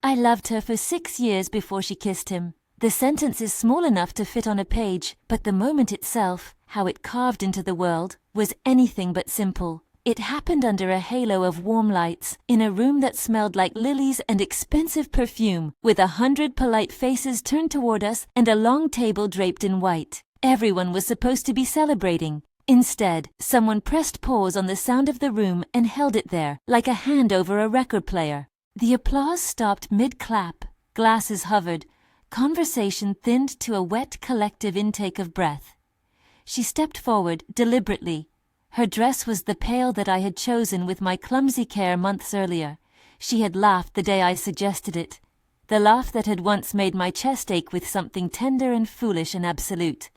I loved her for 6 years before she kissed him. The sentence is small enough to fit on a page, but the moment itself, how it carved into the world, was anything but simple. It happened under a halo of warm lights, in a room that smelled like lilies and expensive perfume, with 100 polite faces turned toward us and a long table draped in white. Everyone was supposed to be celebrating. Instead, someone pressed pause on the sound of the room and held it there, like a hand over a record player. The applause stopped mid-clap, glasses hovered, conversation thinned to a wet collective intake of breath. She stepped forward, deliberately. Her dress was the pale that I had chosen with my clumsy care months earlier. She had laughed the day I suggested it. The laugh that had once made my chest ache with something tender and foolish and absolute.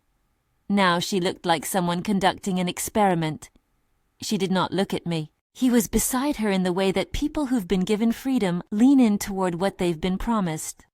Now she looked like someone conducting an experiment. She did not look at me. He was beside her in the way that people who've been given freedom lean in toward what they've been promised.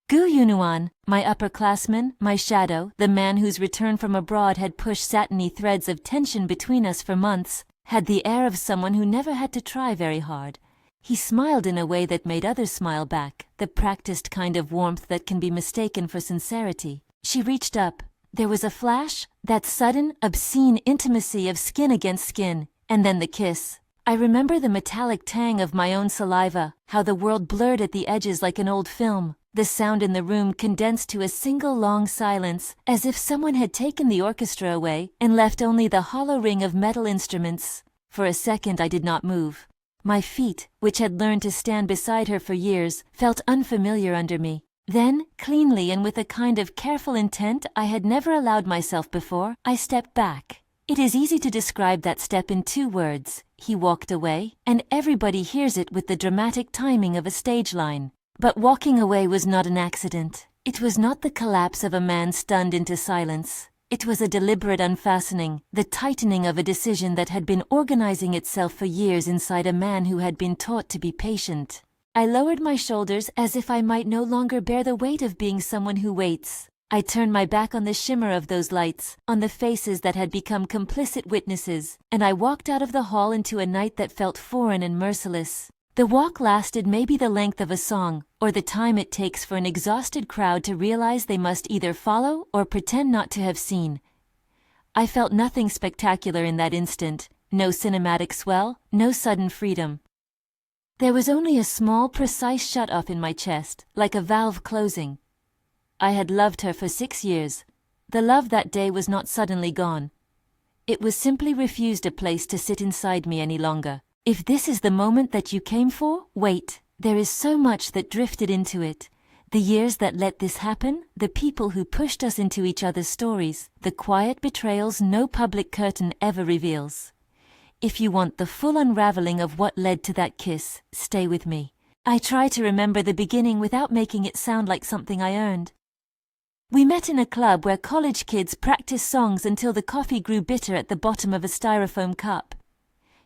Gu Yunuan, my upperclassman, my shadow, the man whose return from abroad had pushed satiny threads of tension between us for months, had the air of someone who never had to try very hard. He smiled in a way that made others smile back, the practiced kind of warmth that can be mistaken for sincerity. She reached up. There was a flash, that sudden, obscene intimacy of skin against skin, and then the kiss. I remember the metallic tang of my own saliva, how the world blurred at the edges like an old film. The sound in the room condensed to a single long silence, as if someone had taken the orchestra away and left only the hollow ring of metal instruments. For a second I did not move. My feet, which had learned to stand beside her for years, felt unfamiliar under me. Then, cleanly and with a kind of careful intent I had never allowed myself before, I stepped back. It is easy to describe that step in 2 words. He walked away, and everybody hears it with the dramatic timing of a stage line. But walking away was not an accident. It was not the collapse of a man stunned into silence. It was a deliberate unfastening, the tightening of a decision that had been organizing itself for years inside a man who had been taught to be patient. I lowered my shoulders as if I might no longer bear the weight of being someone who waits. I turned my back on the shimmer of those lights, on the faces that had become complicit witnesses, and I walked out of the hall into a night that felt foreign and merciless. The walk lasted maybe the length of a song, or the time it takes for an exhausted crowd to realize they must either follow or pretend not to have seen. I felt nothing spectacular in that instant, no cinematic swell, no sudden freedom. There was only a small, precise shut-off in my chest, like a valve closing. I had loved her for 6 years. The love that day was not suddenly gone. It was simply refused a place to sit inside me any longer. If this is the moment that you came for, wait. There is so much that drifted into it. The years that let this happen, the people who pushed us into each other's stories, the quiet betrayals no public curtain ever reveals. If you want the full unraveling of what led to that kiss, stay with me. I try to remember the beginning without making it sound like something I earned. We met in a club where college kids practiced songs until the coffee grew bitter at the bottom of a styrofoam cup.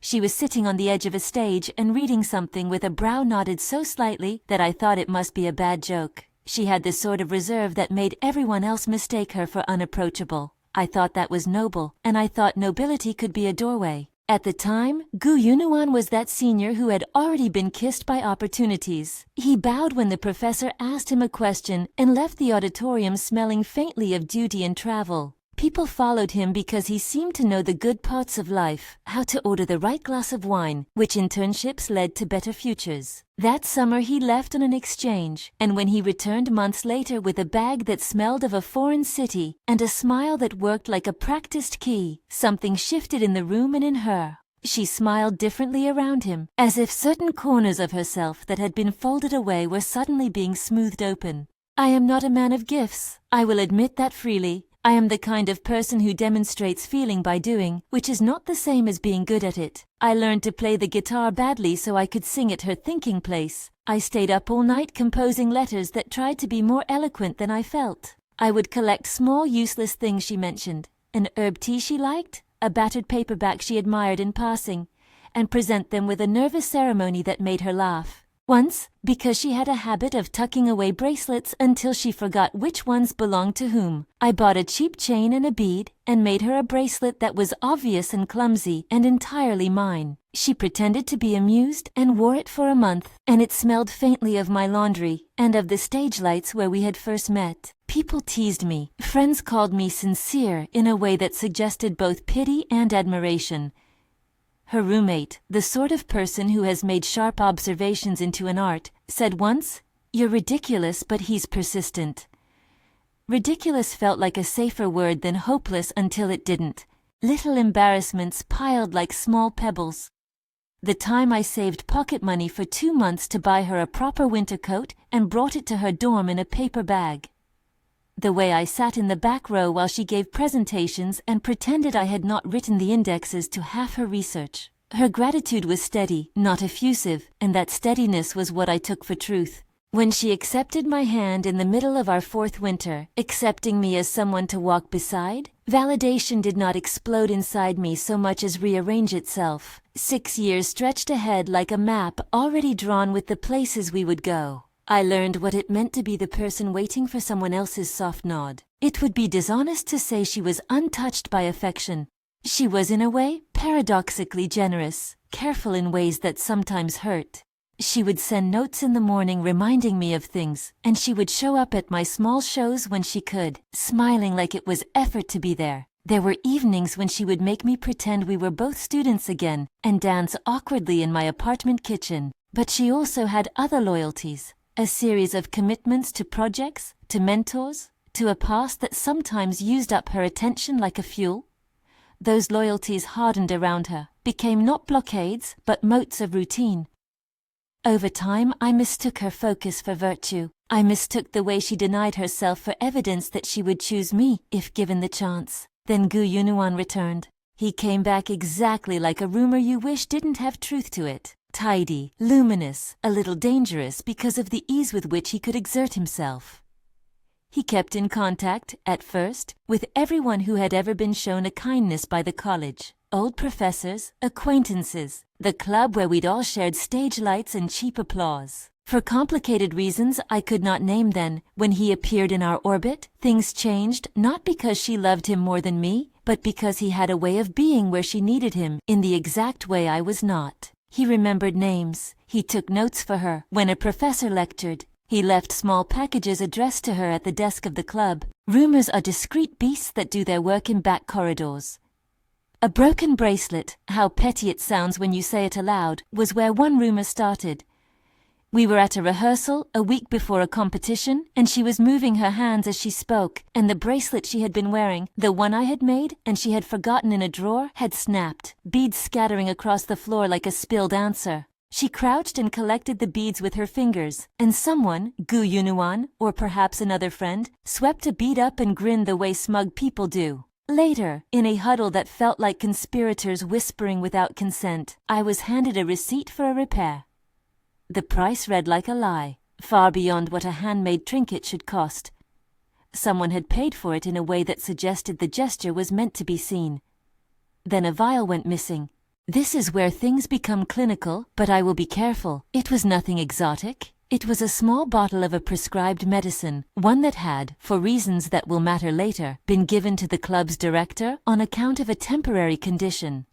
She was sitting on the edge of a stage and reading something with a brow nodded so slightly that I thought it must be a bad joke. She had the sort of reserve that made everyone else mistake her for unapproachable. I thought that was noble, and I thought nobility could be a doorway. At the time, Gu Yunuan was that senior who had already been kissed by opportunities. He bowed when the professor asked him a question and left the auditorium smelling faintly of duty and travel. People followed him because he seemed to know the good parts of life, how to order the right glass of wine, which internships led to better futures. That summer he left on an exchange, and when he returned months later with a bag that smelled of a foreign city and a smile that worked like a practiced key, something shifted in the room and in her. She smiled differently around him, as if certain corners of herself that had been folded away were suddenly being smoothed open. I am not a man of gifts. I will admit that freely. I am the kind of person who demonstrates feeling by doing, which is not the same as being good at it. I learned to play the guitar badly so I could sing at her thinking place. I stayed up all night composing letters that tried to be more eloquent than I felt. I would collect small useless things she mentioned, an herb tea she liked, a battered paperback she admired in passing, and present them with a nervous ceremony that made her laugh. Once, because she had a habit of tucking away bracelets until she forgot which ones belonged to whom, I bought a cheap chain and a bead and made her a bracelet that was obvious and clumsy and entirely mine. She pretended to be amused and wore it for a month, and it smelled faintly of my laundry and of the stage lights where we had first met. People teased me. Friends called me sincere in a way that suggested both pity and admiration. Her roommate, the sort of person who has made sharp observations into an art, said once, "You're ridiculous, but he's persistent." Ridiculous felt like a safer word than hopeless until it didn't. Little embarrassments piled like small pebbles. The time I saved pocket money for 2 months to buy her a proper winter coat and brought it to her dorm in a paper bag. The way I sat in the back row while she gave presentations and pretended I had not written the indexes to half her research. Her gratitude was steady, not effusive, and that steadiness was what I took for truth. When she accepted my hand in the middle of our 4th winter, accepting me as someone to walk beside, validation did not explode inside me so much as rearrange itself. 6 years stretched ahead like a map already drawn with the places we would go. I learned what it meant to be the person waiting for someone else's soft nod. It would be dishonest to say she was untouched by affection. She was in a way paradoxically generous, careful in ways that sometimes hurt. She would send notes in the morning reminding me of things, and she would show up at my small shows when she could, smiling like it was effort to be there. There were evenings when she would make me pretend we were both students again and dance awkwardly in my apartment kitchen. But she also had other loyalties. A series of commitments to projects, to mentors, to a past that sometimes used up her attention like a fuel. Those loyalties hardened around her, became not blockades, but moats of routine. Over time, I mistook her focus for virtue. I mistook the way she denied herself for evidence that she would choose me if given the chance. Then Gu Yunuan returned. He came back exactly like a rumor you wish didn't have truth to it. Tidy, luminous, a little dangerous because of the ease with which he could exert himself. He kept in contact, at first, with everyone who had ever been shown a kindness by the college. Old professors, acquaintances, the club where we'd all shared stage lights and cheap applause. For complicated reasons I could not name then, when he appeared in our orbit, things changed not because she loved him more than me, but because he had a way of being where she needed him, in the exact way I was not. He remembered names. He took notes for her when a professor lectured. He left small packages addressed to her at the desk of the club. Rumors are discreet beasts that do their work in back corridors. A broken bracelet, how petty it sounds when you say it aloud, was where one rumor started. We were at a rehearsal a week before a competition, and she was moving her hands as she spoke, and the bracelet she had been wearing, the one I had made and she had forgotten in a drawer, had snapped, beads scattering across the floor like a spilled answer. She crouched and collected the beads with her fingers, and someone, Gu Yunuan, or perhaps another friend, swept a bead up and grinned the way smug people do. Later, in a huddle that felt like conspirators whispering without consent, I was handed a receipt for a repair. The price read like a lie, far beyond what a handmade trinket should cost. Someone had paid for it in a way that suggested the gesture was meant to be seen. Then a vial went missing. This is where things become clinical, but I will be careful. It was nothing exotic. It was a small bottle of a prescribed medicine, one that had, for reasons that will matter later, been given to the club's director on account of a temporary condition.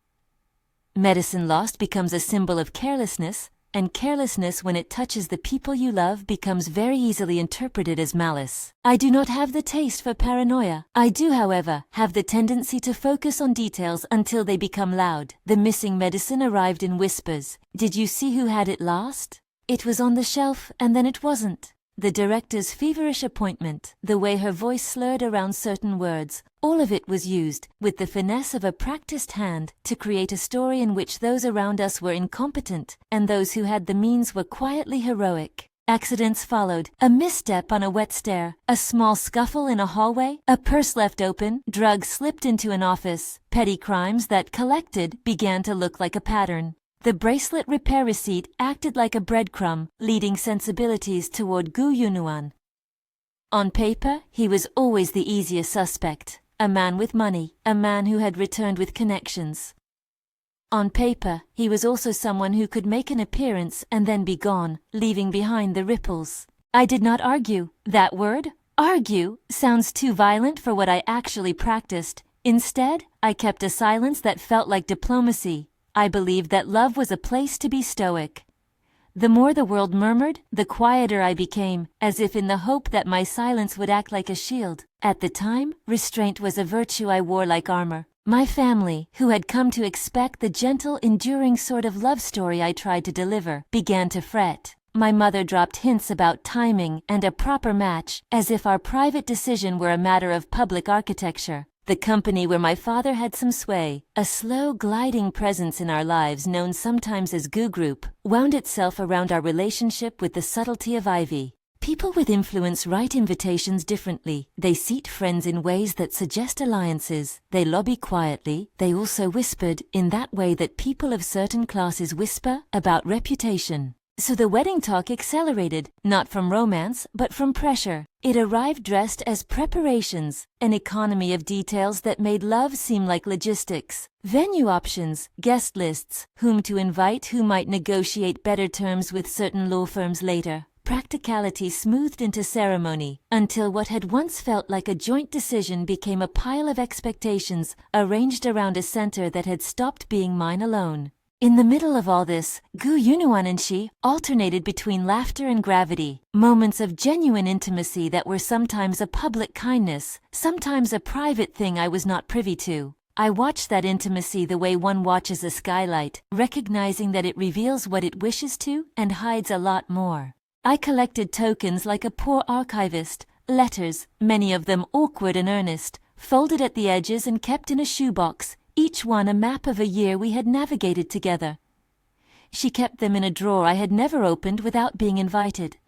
Medicine lost becomes a symbol of carelessness, and carelessness when it touches the people you love becomes very easily interpreted as malice. I do not have the taste for paranoia. I do, however, have the tendency to focus on details until they become loud. The missing medicine arrived in whispers. Did you see who had it last? It was on the shelf, and then it wasn't. The director's feverish appointment, the way her voice slurred around certain words, all of it was used, with the finesse of a practiced hand, to create a story in which those around us were incompetent, and those who had the means were quietly heroic. Accidents followed, a misstep on a wet stair, a small scuffle in a hallway, a purse left open, drugs slipped into an office, petty crimes that, collected, began to look like a pattern. The bracelet repair receipt acted like a breadcrumb, leading sensibilities toward Gu Yunuan. On paper, he was always the easiest suspect, a man with money, a man who had returned with connections. On paper, he was also someone who could make an appearance and then be gone, leaving behind the ripples. I did not argue. That word, argue, sounds too violent for what I actually practiced. Instead, I kept a silence that felt like diplomacy. I believed that love was a place to be stoic. The more the world murmured, the quieter I became, as if in the hope that my silence would act like a shield. At the time, restraint was a virtue I wore like armor. My family, who had come to expect the gentle, enduring sort of love story I tried to deliver, began to fret. My mother dropped hints about timing and a proper match, as if our private decision were a matter of public architecture. The company where my father had some sway, a slow gliding presence in our lives known sometimes as Goo Group, wound itself around our relationship with the subtlety of ivy. People with influence write invitations differently. They seat friends in ways that suggest alliances. They lobby quietly. They also whispered in that way that people of certain classes whisper about reputation. So the wedding talk accelerated, not from romance, but from pressure. It arrived dressed as preparations, an economy of details that made love seem like logistics. Venue options, guest lists, whom to invite, who might negotiate better terms with certain law firms later. Practicality smoothed into ceremony, until what had once felt like a joint decision became a pile of expectations arranged around a center that had stopped being mine alone. In the middle of all this, Gu Yunuan and she alternated between laughter and gravity, moments of genuine intimacy that were sometimes a public kindness, sometimes a private thing I was not privy to. I watched that intimacy the way one watches a skylight, recognizing that it reveals what it wishes to and hides a lot more. I collected tokens like a poor archivist, letters, many of them awkward and earnest, folded at the edges and kept in a shoebox, each one a map of a year we had navigated together. She kept them in a drawer I had never opened without being invited.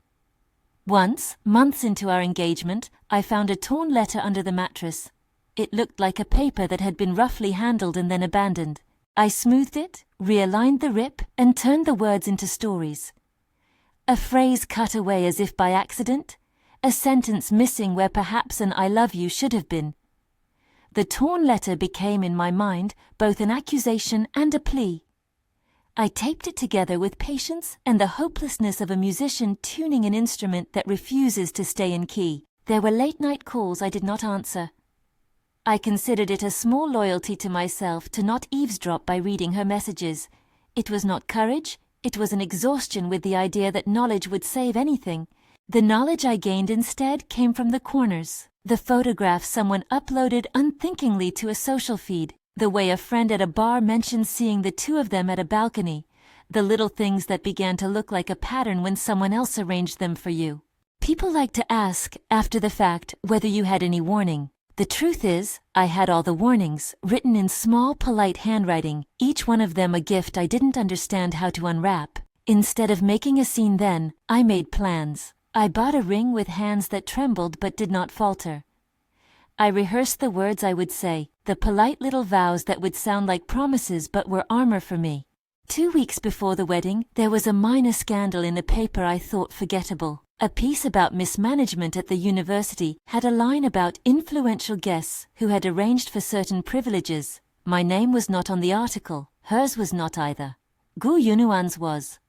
Once, months into our engagement, I found a torn letter under the mattress. It looked like a paper that had been roughly handled and then abandoned. I smoothed it, realigned the rip, and turned the words into stories. A phrase cut away as if by accident, a sentence missing where perhaps an I love you should have been. The torn letter became in my mind both an accusation and a plea. I taped it together with patience and the hopelessness of a musician tuning an instrument that refuses to stay in key. There were late-night calls I did not answer. I considered it a small loyalty to myself to not eavesdrop by reading her messages. It was not courage, it was an exhaustion with the idea that knowledge would save anything. The knowledge I gained instead came from the corners. The photograph someone uploaded unthinkingly to a social feed, the way a friend at a bar mentioned seeing the two of them at a balcony, the little things that began to look like a pattern when someone else arranged them for you. People like to ask, after the fact, whether you had any warning. The truth is, I had all the warnings, written in small, polite handwriting, each one of them a gift I didn't understand how to unwrap. Instead of making a scene then, I made plans. I bought a ring with hands that trembled but did not falter. I rehearsed the words I would say, the polite little vows that would sound like promises but were armor for me. 2 weeks before the wedding, there was a minor scandal in a paper I thought forgettable. A piece about mismanagement at the university had a line about influential guests who had arranged for certain privileges. My name was not on the article, hers was not either. Gu Yunuan's was.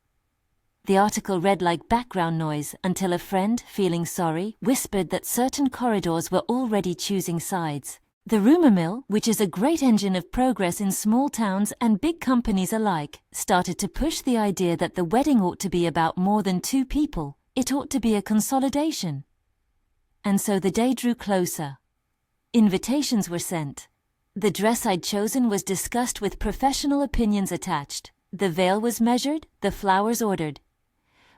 The article read like background noise until a friend, feeling sorry, whispered that certain corridors were already choosing sides. The rumor mill, which is a great engine of progress in small towns and big companies alike, started to push the idea that the wedding ought to be about more than 2 people. It ought to be a consolidation. And so the day drew closer. Invitations were sent. The dress I'd chosen was discussed with professional opinions attached. The veil was measured, the flowers ordered.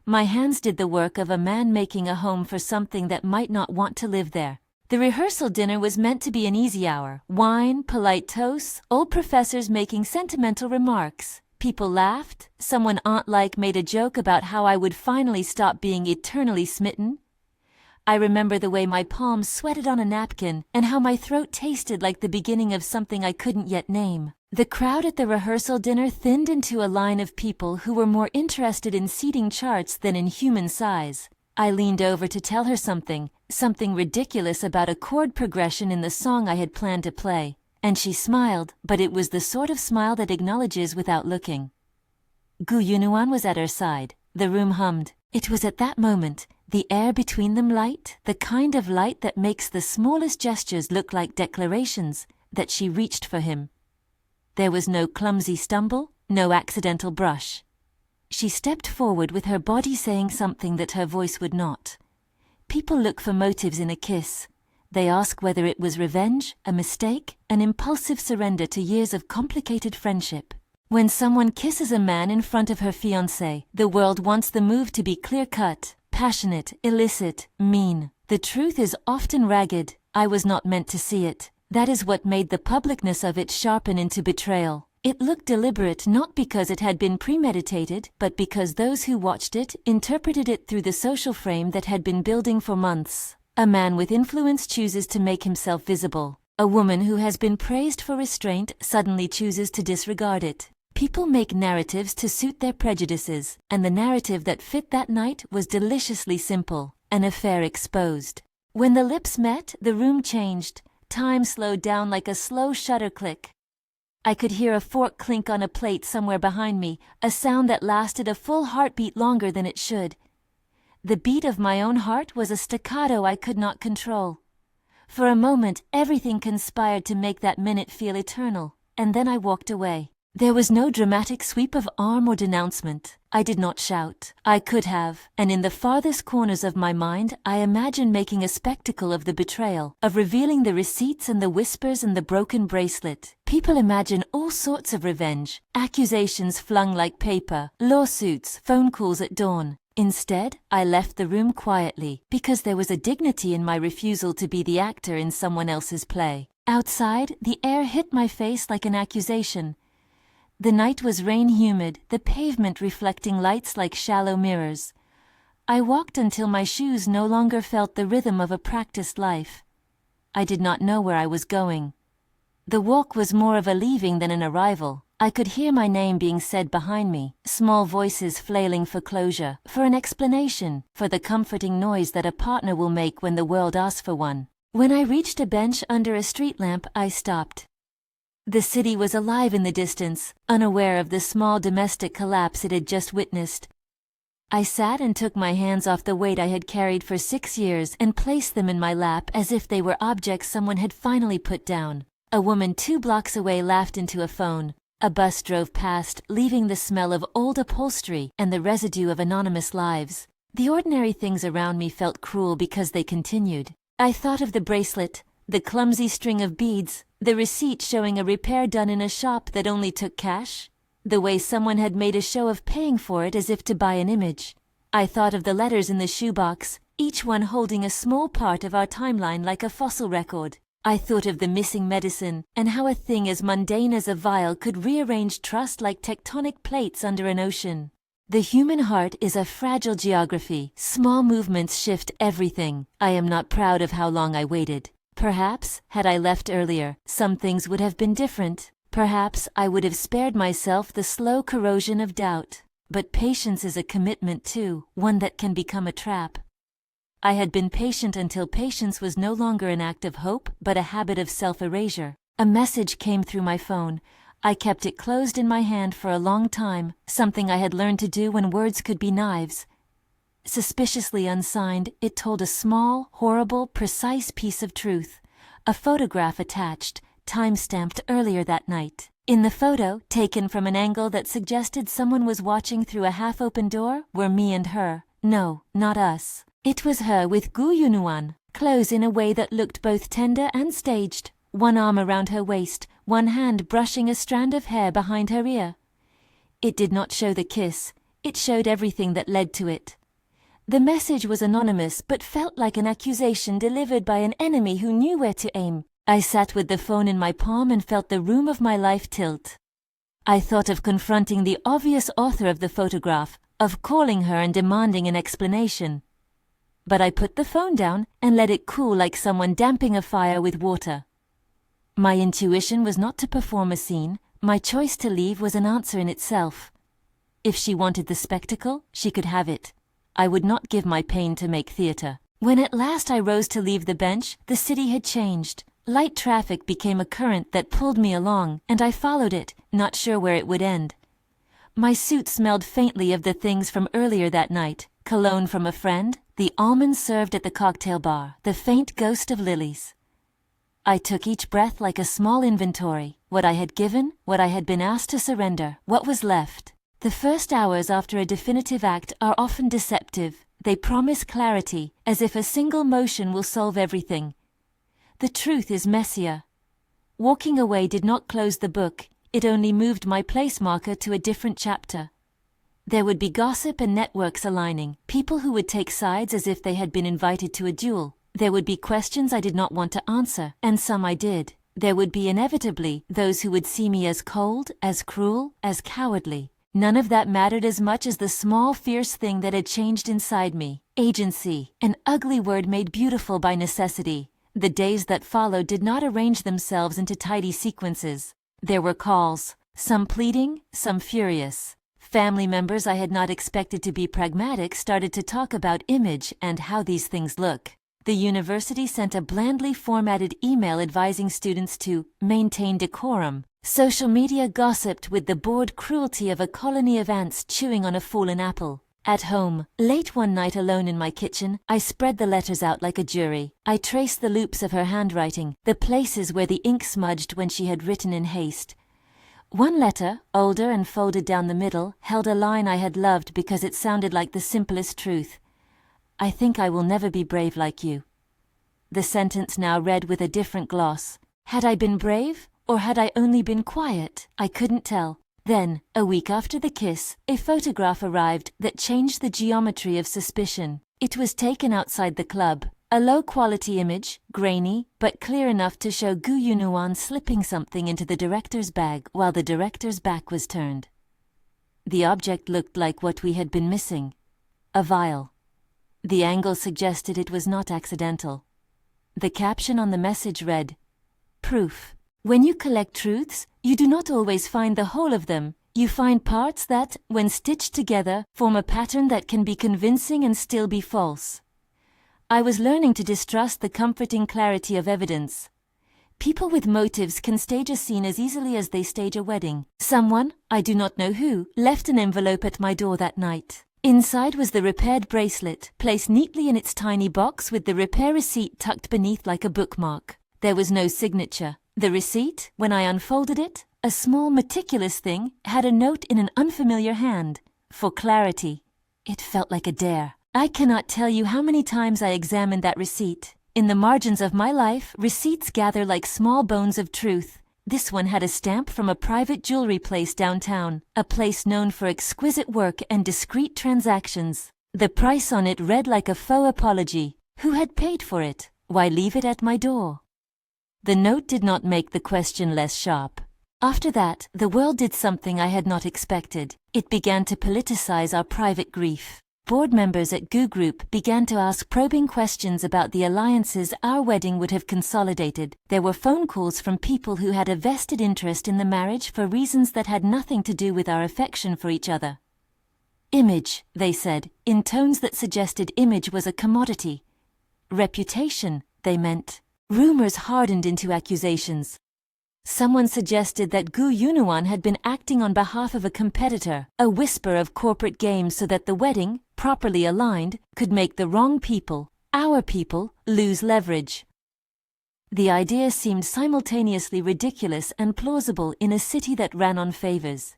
My hands did the work of a man making a home for something that might not want to live there. The rehearsal dinner was meant to be an easy hour. Wine, polite toasts, old professors making sentimental remarks. People laughed. Someone aunt-like made a joke about how I would finally stop being eternally smitten. I remember the way my palms sweated on a napkin and how my throat tasted like the beginning of something I couldn't yet name. The crowd at the rehearsal dinner thinned into a line of people who were more interested in seating charts than in human size. I leaned over to tell her something ridiculous about a chord progression in the song I had planned to play. and she smiled, but it was the sort of smile that acknowledges without looking. Gu Yunuan was at her side. The room hummed. It was at that moment, the air between them light, the kind of light that makes the smallest gestures look like declarations, that she reached for him. There was no clumsy stumble, no accidental brush. She stepped forward with her body saying something that her voice would not. People look for motives in a kiss. They ask whether it was revenge, a mistake, an impulsive surrender to years of complicated friendship. When someone kisses a man in front of her fiancé, the world wants the move to be clear-cut, passionate, illicit, mean. The truth is often ragged. I was not meant to see it. That is what made the publicness of it sharpen into betrayal. It looked deliberate not because it had been premeditated, but because those who watched it interpreted it through the social frame that had been building for months. A man with influence chooses to make himself visible. A woman who has been praised for restraint suddenly chooses to disregard it. People make narratives to suit their prejudices, and the narrative that fit that night was deliciously simple, an affair exposed. When the lips met, the room changed. Time slowed down like a slow shutter click. I could hear a fork clink on a plate somewhere behind me, a sound that lasted a full heartbeat longer than it should. The beat of my own heart was a staccato I could not control. For a moment, everything conspired to make that minute feel eternal, and then I walked away. There was no dramatic sweep of arm or denouncement. I did not shout. I could have, and in the farthest corners of my mind, I imagined making a spectacle of the betrayal, of revealing the receipts and the whispers and the broken bracelet. People imagine all sorts of revenge, accusations flung like paper, lawsuits, phone calls at dawn. Instead, I left the room quietly, because there was a dignity in my refusal to be the actor in someone else's play. Outside, the air hit my face like an accusation. The night was rain-humid, the pavement reflecting lights like shallow mirrors. I walked until my shoes no longer felt the rhythm of a practiced life. I did not know where I was going. The walk was more of a leaving than an arrival. I could hear my name being said behind me, small voices flailing for closure, for an explanation, for the comforting noise that a partner will make when the world asks for one. When I reached a bench under a street lamp, I stopped. The city was alive in the distance, unaware of the small domestic collapse it had just witnessed. I sat and took my hands off the weight I had carried for 6 years and placed them in my lap as if they were objects someone had finally put down. A woman 2 blocks away laughed into a phone. A bus drove past, leaving the smell of old upholstery and the residue of anonymous lives. The ordinary things around me felt cruel because they continued. I thought of the bracelet, the clumsy string of beads, the receipt showing a repair done in a shop that only took cash, the way someone had made a show of paying for it as if to buy an image. I thought of the letters in the shoebox, each one holding a small part of our timeline like a fossil record. I thought of the missing medicine, and how a thing as mundane as a vial could rearrange trust like tectonic plates under an ocean. The human heart is a fragile geography. Small movements shift everything. I am not proud of how long I waited. Perhaps, had I left earlier, some things would have been different. Perhaps I would have spared myself the slow corrosion of doubt. But patience is a commitment too, one that can become a trap. I had been patient until patience was no longer an act of hope, but a habit of self-erasure. A message came through my phone. I kept it closed in my hand for a long time, something I had learned to do when words could be knives. Suspiciously unsigned, it told a small, horrible, precise piece of truth. A photograph attached, time-stamped earlier that night. In the photo, taken from an angle that suggested someone was watching through a half-open door, were me and her. No, not us. It was her with Gu Yunuan, clothes in a way that looked both tender and staged, one arm around her waist, one hand brushing a strand of hair behind her ear. It did not show the kiss, it showed everything that led to it. The message was anonymous but felt like an accusation delivered by an enemy who knew where to aim. I sat with the phone in my palm and felt the room of my life tilt. I thought of confronting the obvious author of the photograph, of calling her and demanding an explanation. But I put the phone down and let it cool like someone damping a fire with water. My intuition was not to perform a scene. My choice to leave was an answer in itself. If she wanted the spectacle, she could have it. I would not give my pain to make theatre. When at last I rose to leave the bench, the city had changed. Light traffic became a current that pulled me along, and I followed it, not sure where it would end. My suit smelled faintly of the things from earlier that night: cologne from a friend, the almonds served at the cocktail bar, the faint ghost of lilies. I took each breath like a small inventory: what I had given, what I had been asked to surrender, what was left. The first hours after a definitive act are often deceptive. They promise clarity, as if a single motion will solve everything. The truth is messier. Walking away did not close the book, it only moved my place marker to a different chapter. There would be gossip and networks aligning, people who would take sides as if they had been invited to a duel. There would be questions I did not want to answer, and some I did. There would be inevitably those who would see me as cold, as cruel, as cowardly. None of that mattered as much as the small, fierce thing that had changed inside me: agency, an ugly word made beautiful by necessity. The days that followed did not arrange themselves into tidy sequences. There were calls, some pleading, some furious. Family members I had not expected to be pragmatic started to talk about image and how these things look. The university sent a blandly formatted email advising students to maintain decorum. Social media gossiped with the bored cruelty of a colony of ants chewing on a fallen apple. At home, late one night alone in my kitchen, I spread the letters out like a jury. I traced the loops of her handwriting, the places where the ink smudged when she had written in haste. One letter, older and folded down the middle, held a line I had loved because it sounded like the simplest truth: "I think I will never be brave like you." The sentence now read with a different gloss. Had I been brave, or had I only been quiet? I couldn't tell. Then, a week after the kiss, a photograph arrived that changed the geometry of suspicion. It was taken outside the club. A low-quality image, grainy, but clear enough to show Gu Yunuan slipping something into the director's bag while the director's back was turned. The object looked like what we had been missing: a vial. The angle suggested it was not accidental. The caption on the message read, "Proof. When you collect truths, you do not always find the whole of them. You find parts that, when stitched together, form a pattern that can be convincing and still be false." I was learning to distrust the comforting clarity of evidence. People with motives can stage a scene as easily as they stage a wedding. Someone, I do not know who, left an envelope at my door that night. Inside was the repaired bracelet, placed neatly in its tiny box with the repair receipt tucked beneath like a bookmark. There was no signature. The receipt, when I unfolded it, a small meticulous thing, had a note in an unfamiliar hand: "For clarity." It felt like a dare. I cannot tell you how many times I examined that receipt. In the margins of my life, receipts gather like small bones of truth. This one had a stamp from a private jewelry place downtown, a place known for exquisite work and discreet transactions. The price on it read like a faux apology. Who had paid for it? Why leave it at my door? The note did not make the question less sharp. After that, the world did something I had not expected. It began to politicize our private grief. Board members at Gu Group began to ask probing questions about the alliances our wedding would have consolidated. There were phone calls from people who had a vested interest in the marriage for reasons that had nothing to do with our affection for each other. Image, they said, in tones that suggested image was a commodity. Reputation, they meant. Rumors hardened into accusations. Someone suggested that Gu Yunuan had been acting on behalf of a competitor, a whisper of corporate games so that the wedding, properly aligned, could make the wrong people, our people, lose leverage. The idea seemed simultaneously ridiculous and plausible in a city that ran on favors.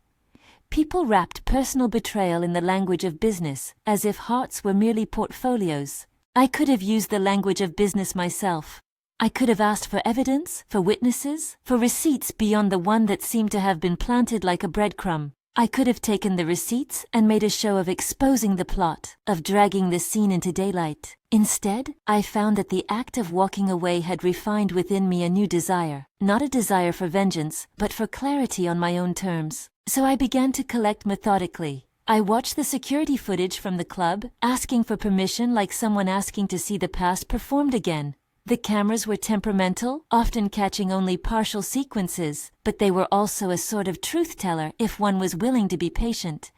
People wrapped personal betrayal in the language of business, as if hearts were merely portfolios. I could have used the language of business myself. I could have asked for evidence, for witnesses, for receipts beyond the one that seemed to have been planted like a breadcrumb. I could have taken the receipts and made a show of exposing the plot, of dragging the scene into daylight. Instead, I found that the act of walking away had refined within me a new desire, not a desire for vengeance, but for clarity on my own terms. So I began to collect methodically. I watched the security footage from the club, asking for permission like someone asking to see the past performed again. The cameras were temperamental, often catching only partial sequences, but they were also a sort of truth-teller if one was willing to be patient.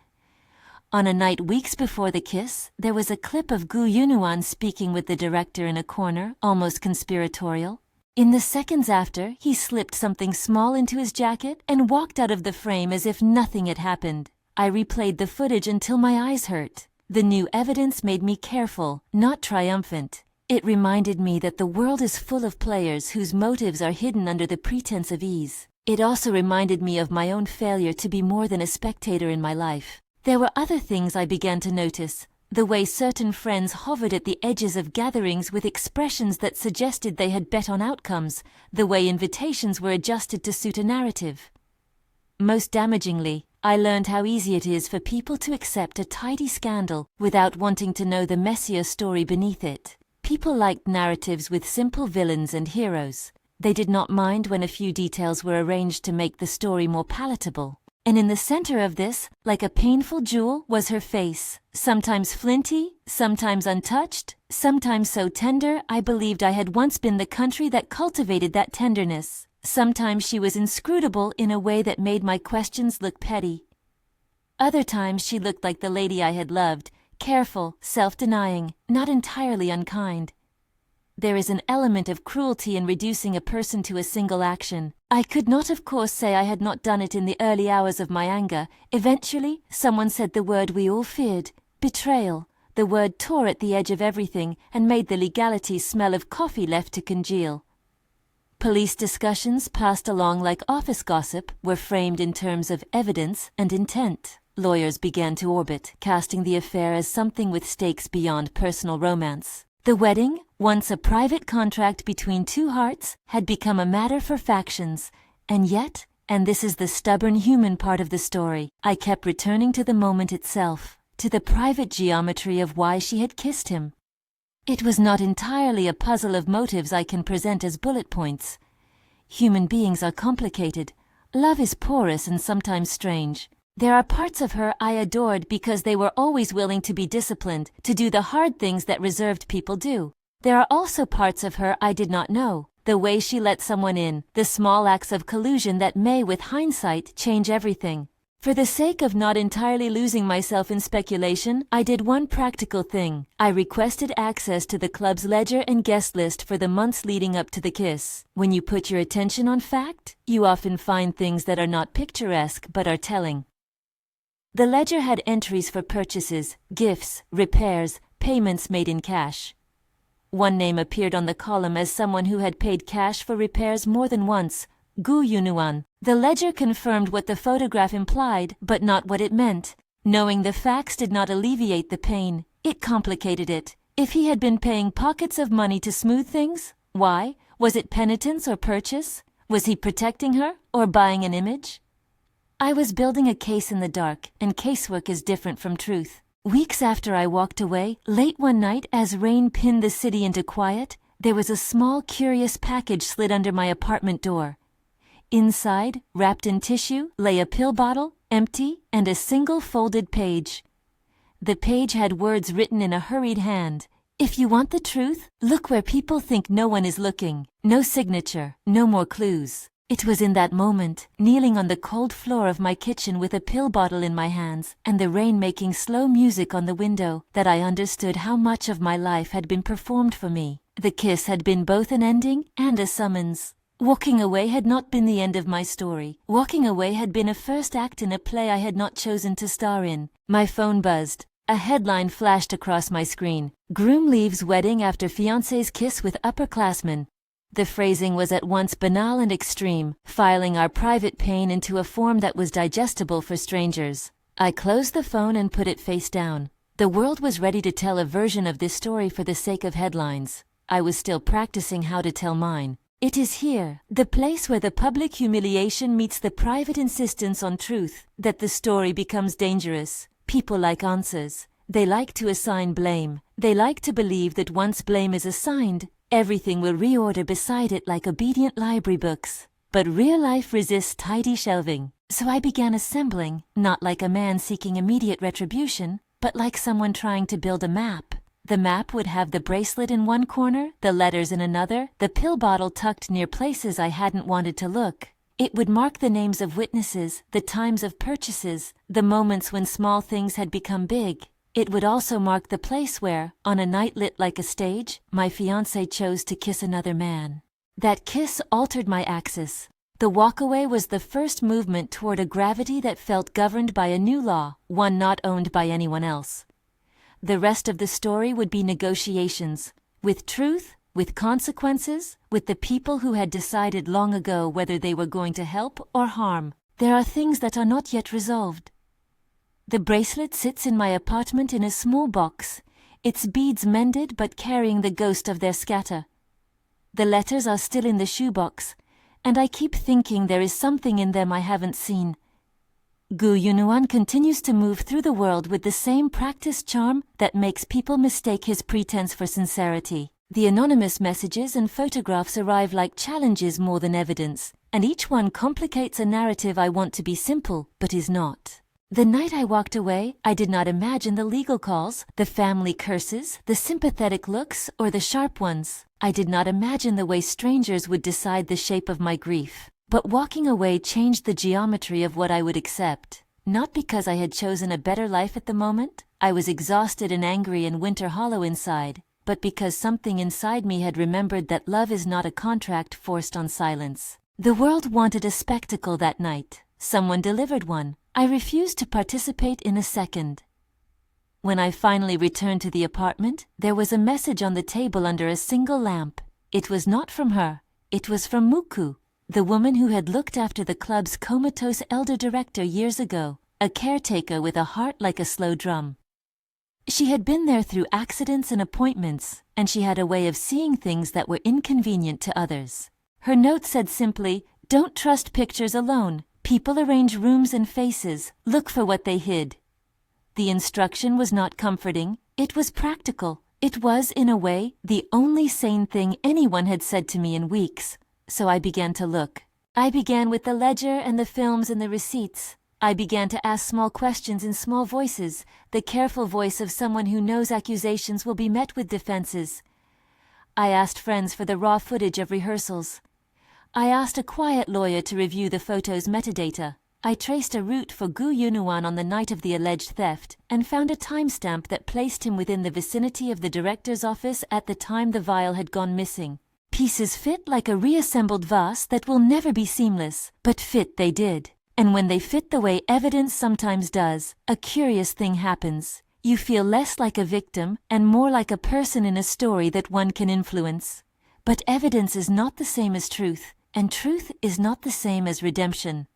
On a night weeks before the kiss, there was a clip of Gu Yunuan speaking with the director in a corner, almost conspiratorial. In the seconds after, he slipped something small into his jacket and walked out of the frame as if nothing had happened. I replayed the footage until my eyes hurt. The new evidence made me careful, not triumphant. It reminded me that the world is full of players whose motives are hidden under the pretense of ease. It also reminded me of my own failure to be more than a spectator in my life. There were other things I began to notice. The way certain friends hovered at the edges of gatherings with expressions that suggested they had bet on outcomes, the way invitations were adjusted to suit a narrative. Most damagingly, I learned how easy it is for people to accept a tidy scandal without wanting to know the messier story beneath it. People liked narratives with simple villains and heroes. They did not mind when a few details were arranged to make the story more palatable. And in the center of this, like a painful jewel, was her face, sometimes flinty, sometimes untouched, sometimes so tender I believed I had once been the country that cultivated that tenderness. Sometimes she was inscrutable in a way that made my questions look petty. Other times she looked like the lady I had loved, careful, self-denying, not entirely unkind. There is an element of cruelty in reducing a person to a single action. I could not of course say I had not done it in the early hours of my anger. Eventually, someone said the word we all feared, betrayal. The word tore at the edge of everything and made the legalities smell of coffee left to congeal. Police discussions passed along like office gossip were framed in terms of evidence and intent. Lawyers began to orbit, casting the affair as something with stakes beyond personal romance. The wedding, once a private contract between two hearts, had become a matter for factions. And yet, and this is the stubborn human part of the story, I kept returning to the moment itself, to the private geometry of why she had kissed him. It was not entirely a puzzle of motives I can present as bullet points. Human beings are complicated. Love is porous and sometimes strange. There are parts of her I adored because they were always willing to be disciplined, to do the hard things that reserved people do. There are also parts of her I did not know, the way she let someone in, the small acts of collusion that may, with hindsight, change everything. For the sake of not entirely losing myself in speculation, I did one practical thing. I requested access to the club's ledger and guest list for the months leading up to the kiss. When you put your attention on fact, you often find things that are not picturesque but are telling. The ledger had entries for purchases, gifts, repairs, payments made in cash. One name appeared on the column as someone who had paid cash for repairs more than once, Gu Yunuan. The ledger confirmed what the photograph implied, but not what it meant. Knowing the facts did not alleviate the pain, it complicated it. If he had been paying pockets of money to smooth things, why? Was it penitence or purchase? Was he protecting her, or buying an image? I was building a case in the dark, and casework is different from truth. Weeks after I walked away, late one night as rain pinned the city into quiet, there was a small, curious package slid under my apartment door. Inside, wrapped in tissue, lay a pill bottle, empty, and a single folded page. The page had words written in a hurried hand. If you want the truth, look where people think no one is looking. No signature, no more clues. It was in that moment, kneeling on the cold floor of my kitchen with a pill bottle in my hands and the rain making slow music on the window, that I understood how much of my life had been performed for me. The kiss had been both an ending and a summons. Walking away had not been the end of my story. Walking away had been a first act in a play I had not chosen to star in. My phone buzzed. A headline flashed across my screen. Groom leaves wedding after fiancé's kiss with upperclassman. The phrasing was at once banal and extreme, filing our private pain into a form that was digestible for strangers. I closed the phone and put it face down. The world was ready to tell a version of this story for the sake of headlines. I was still practicing how to tell mine. It is here, the place where the public humiliation meets the private insistence on truth, that the story becomes dangerous. People like answers. They like to assign blame. They like to believe that once blame is assigned, everything will reorder beside it like obedient library books. But real life resists tidy shelving. So I began assembling, not like a man seeking immediate retribution, but like someone trying to build a map. The map would have the bracelet in one corner, the letters in another, the pill bottle tucked near places I hadn't wanted to look. It would mark the names of witnesses, the times of purchases, the moments when small things had become big. It would also mark the place where, on a night lit like a stage, my fiancé chose to kiss another man. That kiss altered my axis. The walkaway was the first movement toward a gravity that felt governed by a new law, one not owned by anyone else. The rest of the story would be negotiations, with truth, with consequences, with the people who had decided long ago whether they were going to help or harm. There are things that are not yet resolved. The bracelet sits in my apartment in a small box, its beads mended but carrying the ghost of their scatter. The letters are still in the shoebox, and I keep thinking there is something in them I haven't seen. Gu Yunuan continues to move through the world with the same practiced charm that makes people mistake his pretense for sincerity. The anonymous messages and photographs arrive like challenges more than evidence, and each one complicates a narrative I want to be simple, but is not. The night I walked away, I did not imagine the legal calls, the family curses, the sympathetic looks, or the sharp ones. I did not imagine the way strangers would decide the shape of my grief. But walking away changed the geometry of what I would accept. Not because I had chosen a better life at the moment, I was exhausted and angry and winter hollow inside, but because something inside me had remembered that love is not a contract forced on silence. The world wanted a spectacle that night. Someone delivered one. I refused to participate in a second. When I finally returned to the apartment, there was a message on the table under a single lamp. It was not from her. It was from Muku, the woman who had looked after the club's comatose elder director years ago, a caretaker with a heart like a slow drum. She had been there through accidents and appointments, and she had a way of seeing things that were inconvenient to others. Her note said simply, "Don't trust pictures alone. People arrange rooms and faces. Look for what they hid." The instruction was not comforting. It was practical. It was, in a way, the only sane thing anyone had said to me in weeks. So I began to look. I began with the ledger and the films and the receipts. I began to ask small questions in small voices, the careful voice of someone who knows accusations will be met with defenses. I asked friends for the raw footage of rehearsals. I asked a quiet lawyer to review the photo's metadata. I traced a route for Gu Yunuan on the night of the alleged theft, and found a timestamp that placed him within the vicinity of the director's office at the time the vial had gone missing. Pieces fit like a reassembled vase that will never be seamless, but fit they did. And when they fit the way evidence sometimes does, a curious thing happens. You feel less like a victim and more like a person in a story that one can influence. But evidence is not the same as truth, and truth is not the same as redemption.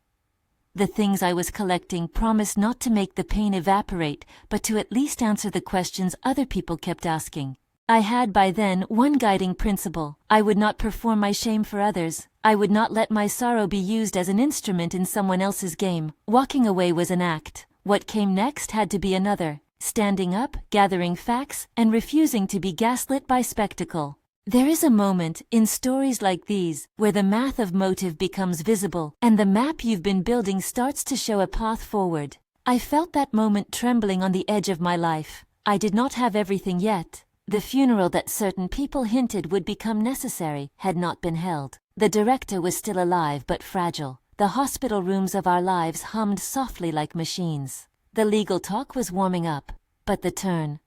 The things I was collecting promised not to make the pain evaporate, but to at least answer the questions other people kept asking. I had by then one guiding principle. I would not perform my shame for others. I would not let my sorrow be used as an instrument in someone else's game. Walking away was an act. What came next had to be another. Standing up, gathering facts, and refusing to be gaslit by spectacle. There is a moment, in stories like these, where the math of motive becomes visible, and the map you've been building starts to show a path forward. I felt that moment trembling on the edge of my life. I did not have everything yet. The funeral that certain people hinted would become necessary had not been held. The director was still alive but fragile. The hospital rooms of our lives hummed softly like machines. The legal talk was warming up. But the turn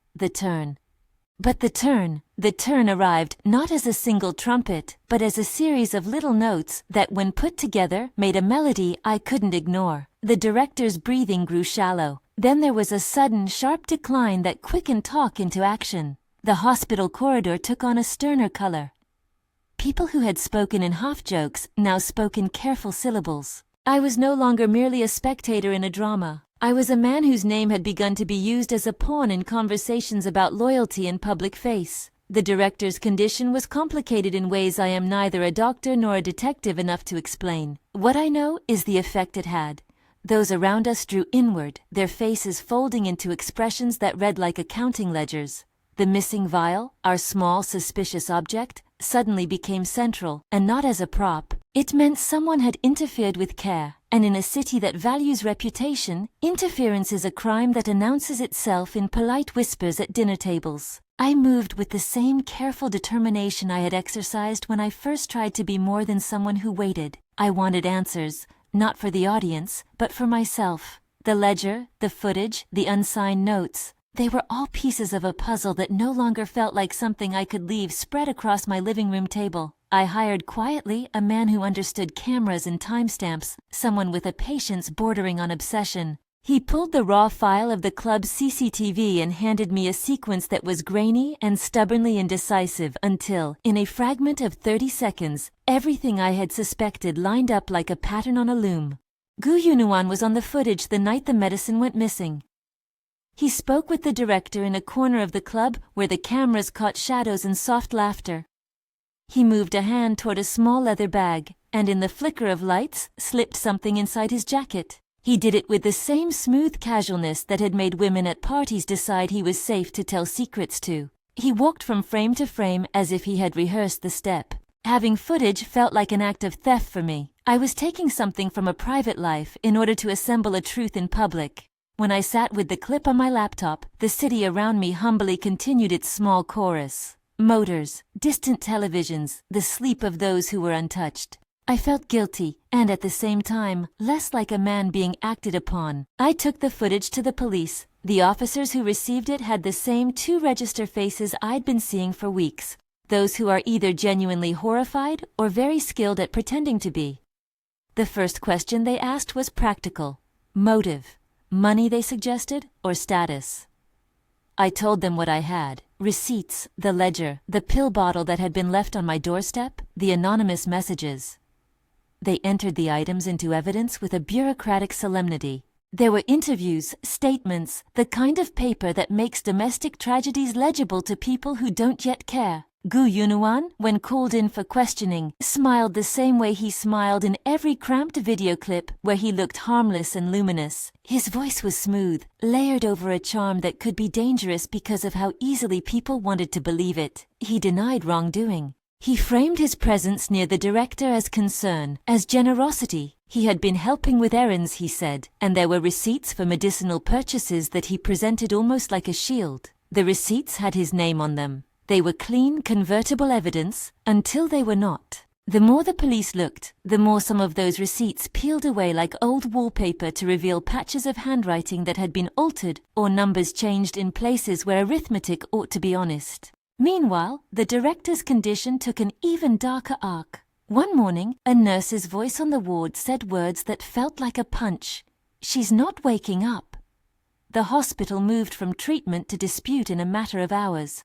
arrived not as a single trumpet, but as a series of little notes that, when put together, made a melody I couldn't ignore. The director's breathing grew shallow. Then there was a sudden, sharp decline that quickened talk into action. The hospital corridor took on a sterner color. People who had spoken in half-jokes now spoke in careful syllables. I was no longer merely a spectator in a drama. I was a man whose name had begun to be used as a pawn in conversations about loyalty and public face. The director's condition was complicated in ways I am neither a doctor nor a detective enough to explain. What I know is the effect it had. Those around us drew inward, their faces folding into expressions that read like accounting ledgers. The missing vial, our small, suspicious object, suddenly became central, and not as a prop. It meant someone had interfered with care, and in a city that values reputation, interference is a crime that announces itself in polite whispers at dinner tables. I moved with the same careful determination I had exercised when I first tried to be more than someone who waited. I wanted answers, not for the audience, but for myself. The ledger, the footage, the unsigned notes. They were all pieces of a puzzle that no longer felt like something I could leave spread across my living room table. I hired quietly a man who understood cameras and timestamps, someone with a patience bordering on obsession. He pulled the raw file of the club's CCTV and handed me a sequence that was grainy and stubbornly indecisive until, in a fragment of 30 seconds, everything I had suspected lined up like a pattern on a loom. Gu Yunuan was on the footage the night the medicine went missing. He spoke with the director in a corner of the club where the cameras caught shadows and soft laughter. He moved a hand toward a small leather bag, and in the flicker of lights, slipped something inside his jacket. He did it with the same smooth casualness that had made women at parties decide he was safe to tell secrets to. He walked from frame to frame as if he had rehearsed the step. Having footage felt like an act of theft for me. I was taking something from a private life in order to assemble a truth in public. When I sat with the clip on my laptop, the city around me humbly continued its small chorus. Motors, distant televisions, the sleep of those who were untouched. I felt guilty, and at the same time, less like a man being acted upon. I took the footage to the police. The officers who received it had the same two register faces I'd been seeing for weeks. Those who are either genuinely horrified or very skilled at pretending to be. The first question they asked was practical. Motive. Money, they suggested, or status. I told them what I had. Receipts, the ledger, the pill bottle that had been left on my doorstep, the anonymous messages. They entered the items into evidence with a bureaucratic solemnity. There were interviews, statements, the kind of paper that makes domestic tragedies legible to people who don't yet care. Gu Yunuan, when called in for questioning, smiled the same way he smiled in every cramped video clip where he looked harmless and luminous. His voice was smooth, layered over a charm that could be dangerous because of how easily people wanted to believe it. He denied wrongdoing. He framed his presence near the director as concern, as generosity. He had been helping with errands, he said, and there were receipts for medicinal purchases that he presented almost like a shield. The receipts had his name on them. They were clean, convertible evidence, until they were not. The more the police looked, the more some of those receipts peeled away like old wallpaper to reveal patches of handwriting that had been altered or numbers changed in places where arithmetic ought to be honest. Meanwhile, the director's condition took an even darker arc. One morning, a nurse's voice on the ward said words that felt like a punch. "She's not waking up." The hospital moved from treatment to dispute in a matter of hours.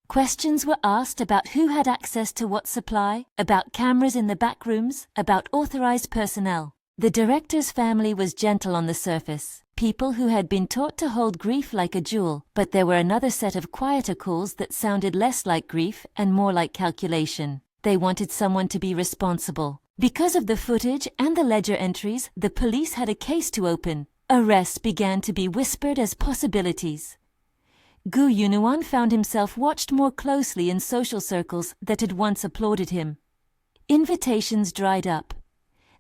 Questions were asked about who had access to what supply, about cameras in the back rooms, about authorized personnel. The director's family was gentle on the surface. People who had been taught to hold grief like a jewel, but there were another set of quieter calls that sounded less like grief and more like calculation. They wanted someone to be responsible. Because of the footage and the ledger entries, the police had a case to open. Arrests began to be whispered as possibilities. Gu Yunuan found himself watched more closely in social circles that had once applauded him. Invitations dried up.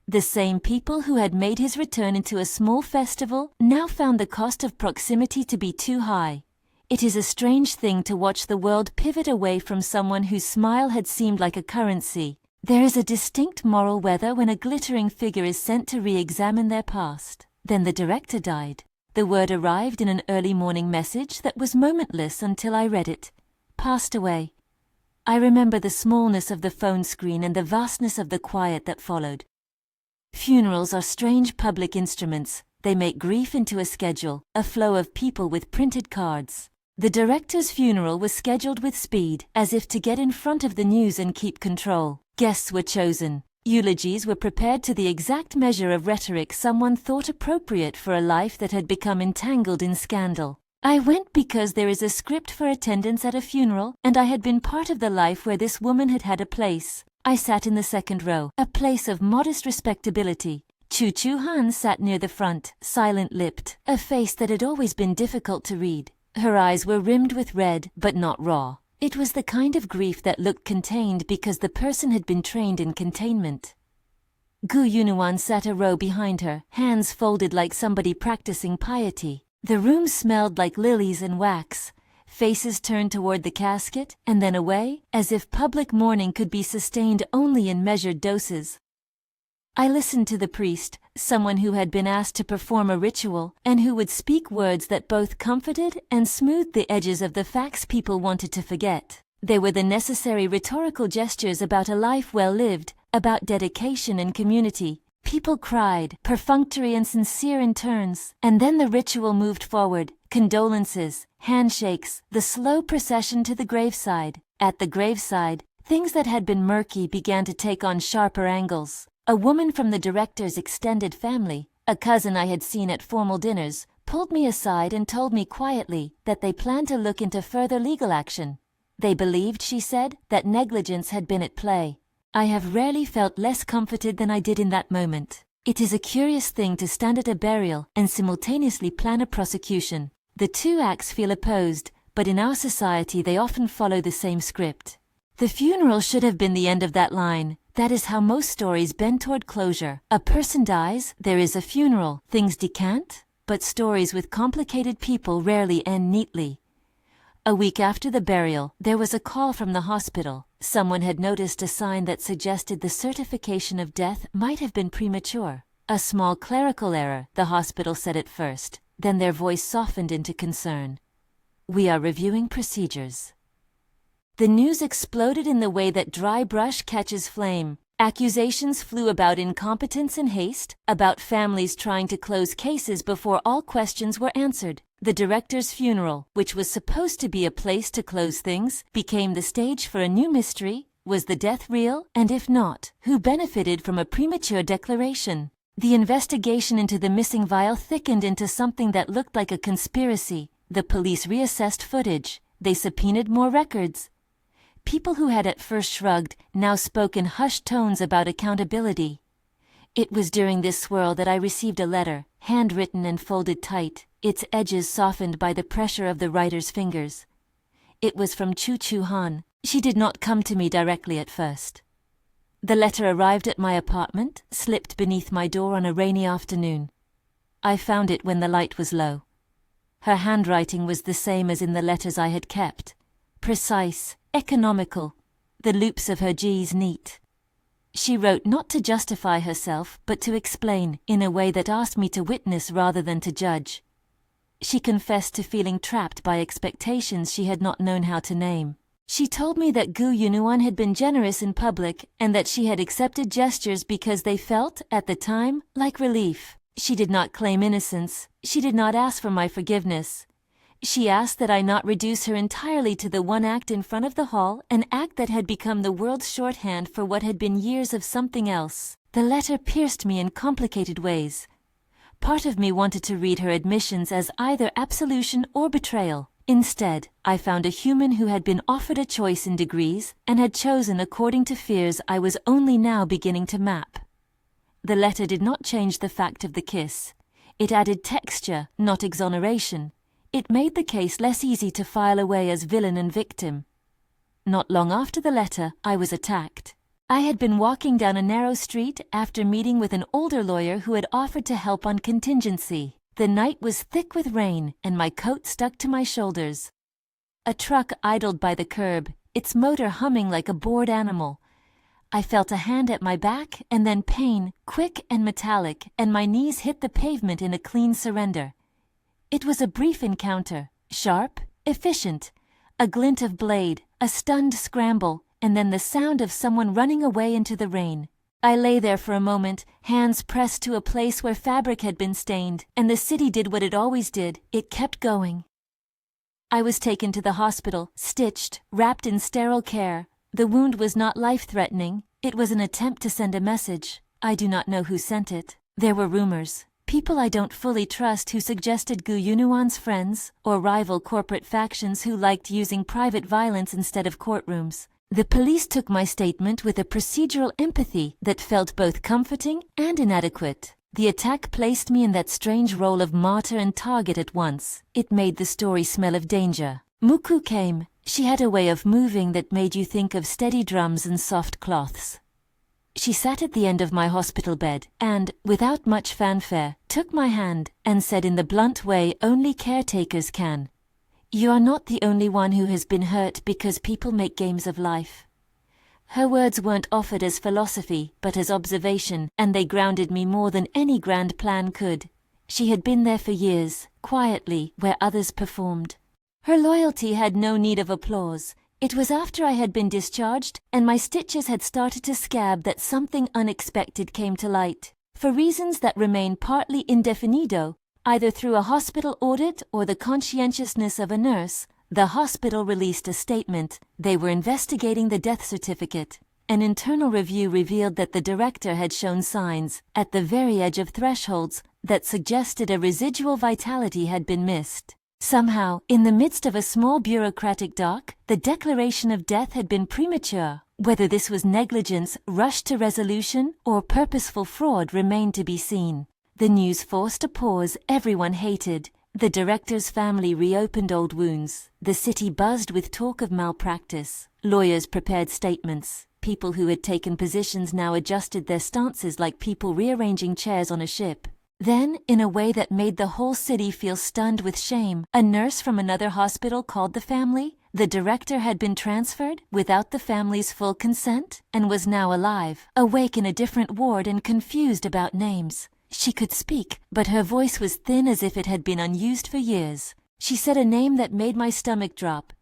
The same people who had made his return into a small festival now found the cost of proximity to be too high. It is a strange thing to watch the world pivot away from someone whose smile had seemed like a currency. There is a distinct moral weather when a glittering figure is sent to re-examine their past. Then the director died. The word arrived in an early morning message that was momentless until I read it. Passed away. I remember the smallness of the phone screen and the vastness of the quiet that followed. Funerals are strange public instruments. They make grief into a schedule, a flow of people with printed cards. The director's funeral was scheduled with speed, as if to get in front of the news and keep control. Guests were chosen. Eulogies were prepared to the exact measure of rhetoric someone thought appropriate for a life that had become entangled in scandal. I went because there is a script for attendance at a funeral, and I had been part of the life where this woman had had a place. I sat in the second row, a place of modest respectability. Chu Chu Han sat near the front, silent-lipped, a face that had always been difficult to read. Her eyes were rimmed with red, but not raw. It was the kind of grief that looked contained because the person had been trained in containment. Gu Yunuan sat a row behind her, hands folded like somebody practicing piety. The room smelled like lilies and wax. Faces turned toward the casket, and then away, as if public mourning could be sustained only in measured doses. I listened to the priest, someone who had been asked to perform a ritual, and who would speak words that both comforted and smoothed the edges of the facts people wanted to forget. They were the necessary rhetorical gestures about a life well lived, about dedication and community. People cried, perfunctory and sincere in turns, and then the ritual moved forward. Condolences, handshakes, the slow procession to the graveside. At the graveside, things that had been murky began to take on sharper angles. A woman from the director's extended family, a cousin I had seen at formal dinners, pulled me aside and told me quietly that they planned to look into further legal action. They believed, she said, that negligence had been at play. I have rarely felt less comforted than I did in that moment. It is a curious thing to stand at a burial and simultaneously plan a prosecution. The two acts feel opposed, but in our society they often follow the same script. The funeral should have been the end of that line. That is how most stories bend toward closure. A person dies, there is a funeral, things decant, but stories with complicated people rarely end neatly. A week after the burial, there was a call from the hospital. Someone had noticed a sign that suggested the certification of death might have been premature. A small clerical error, the hospital said at first. Then their voice softened into concern. We are reviewing procedures. The news exploded in the way that dry brush catches flame. Accusations flew about incompetence and haste, about families trying to close cases before all questions were answered. The director's funeral, which was supposed to be a place to close things, became the stage for a new mystery. Was the death real? And if not, who benefited from a premature declaration? The investigation into the missing vial thickened into something that looked like a conspiracy. The police reassessed footage. They subpoenaed more records. People who had at first shrugged now spoke in hushed tones about accountability. It was during this swirl that I received a letter, handwritten and folded tight, its edges softened by the pressure of the writer's fingers. It was from Chu Chu Han. She did not come to me directly at first. The letter arrived at my apartment, slipped beneath my door on a rainy afternoon. I found it when the light was low. Her handwriting was the same as in the letters I had kept. Precise, economical, the loops of her G's neat. She wrote not to justify herself, but to explain, in a way that asked me to witness rather than to judge. She confessed to feeling trapped by expectations she had not known how to name. She told me that Gu Yunuan had been generous in public, and that she had accepted gestures because they felt, at the time, like relief. She did not claim innocence. She did not ask for my forgiveness. She asked that I not reduce her entirely to the one act in front of the hall, an act that had become the world's shorthand for what had been years of something else. The letter pierced me in complicated ways. Part of me wanted to read her admissions as either absolution or betrayal. Instead, I found a human who had been offered a choice in degrees and had chosen according to fears I was only now beginning to map. The letter did not change the fact of the kiss. It added texture, not exoneration. It made the case less easy to file away as villain and victim. Not long after the letter, I was attacked. I had been walking down a narrow street after meeting with an older lawyer who had offered to help on contingency. The night was thick with rain, and my coat stuck to my shoulders. A truck idled by the curb, its motor humming like a bored animal. I felt a hand at my back, and then pain, quick and metallic, and my knees hit the pavement in a clean surrender. It was a brief encounter, sharp, efficient, a glint of blade, a stunned scramble, and then the sound of someone running away into the rain. I lay there for a moment, hands pressed to a place where fabric had been stained, and the city did what it always did, it kept going. I was taken to the hospital, stitched, wrapped in sterile care. The wound was not life-threatening, it was an attempt to send a message. I do not know who sent it. There were rumors. People I don't fully trust who suggested Gu Yunuan's friends, or rival corporate factions who liked using private violence instead of courtrooms. The police took my statement with a procedural empathy that felt both comforting and inadequate. The attack placed me in that strange role of martyr and target at once. It made the story smell of danger. Muku came. She had a way of moving that made you think of steady drums and soft cloths. She sat at the end of my hospital bed and, without much fanfare, took my hand and said in the blunt way only caretakers can, "You are not the only one who has been hurt because people make games of life." Her words weren't offered as philosophy, but as observation, and they grounded me more than any grand plan could. She had been there for years, quietly, where others performed. Her loyalty had no need of applause. It was after I had been discharged and my stitches had started to scab that something unexpected came to light. For reasons that remain partly indefinido, either through a hospital audit or the conscientiousness of a nurse, the hospital released a statement. They were investigating the death certificate. An internal review revealed that the director had shown signs, at the very edge of thresholds, that suggested a residual vitality had been missed. Somehow, in the midst of a small bureaucratic dock, the declaration of death had been premature. Whether this was negligence, rush to resolution, or purposeful fraud remained to be seen. The news forced a pause everyone hated. The director's family reopened old wounds. The city buzzed with talk of malpractice. Lawyers prepared statements. People who had taken positions now adjusted their stances like people rearranging chairs on a ship. Then, in a way that made the whole city feel stunned with shame, a nurse from another hospital called the family. The director had been transferred without the family's full consent and was now alive, awake in a different ward and confused about names. She could speak, but her voice was thin as if it had been unused for years. She said a name that made my stomach drop.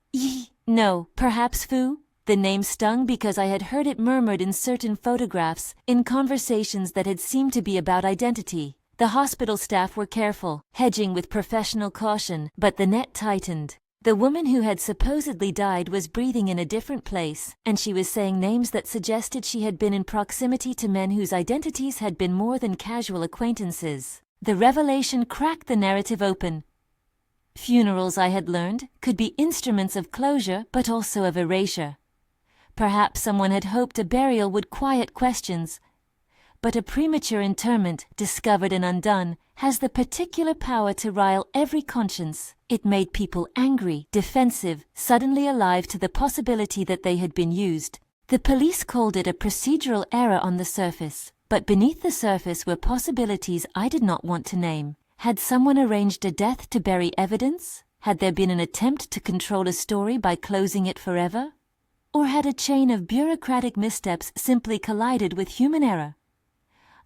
No, perhaps Fu? The name stung because I had heard it murmured in certain photographs, in conversations that had seemed to be about identity. The hospital staff were careful, hedging with professional caution, but the net tightened. The woman who had supposedly died was breathing in a different place, and she was saying names that suggested she had been in proximity to men whose identities had been more than casual acquaintances. The revelation cracked the narrative open. Funerals, I had learned, could be instruments of closure but also of erasure. Perhaps someone had hoped a burial would quiet questions, but a premature interment, discovered and undone, has the particular power to rile every conscience. It made people angry, defensive, suddenly alive to the possibility that they had been used. The police called it a procedural error on the surface, but beneath the surface were possibilities I did not want to name. Had someone arranged a death to bury evidence? Had there been an attempt to control a story by closing it forever? Or had a chain of bureaucratic missteps simply collided with human error?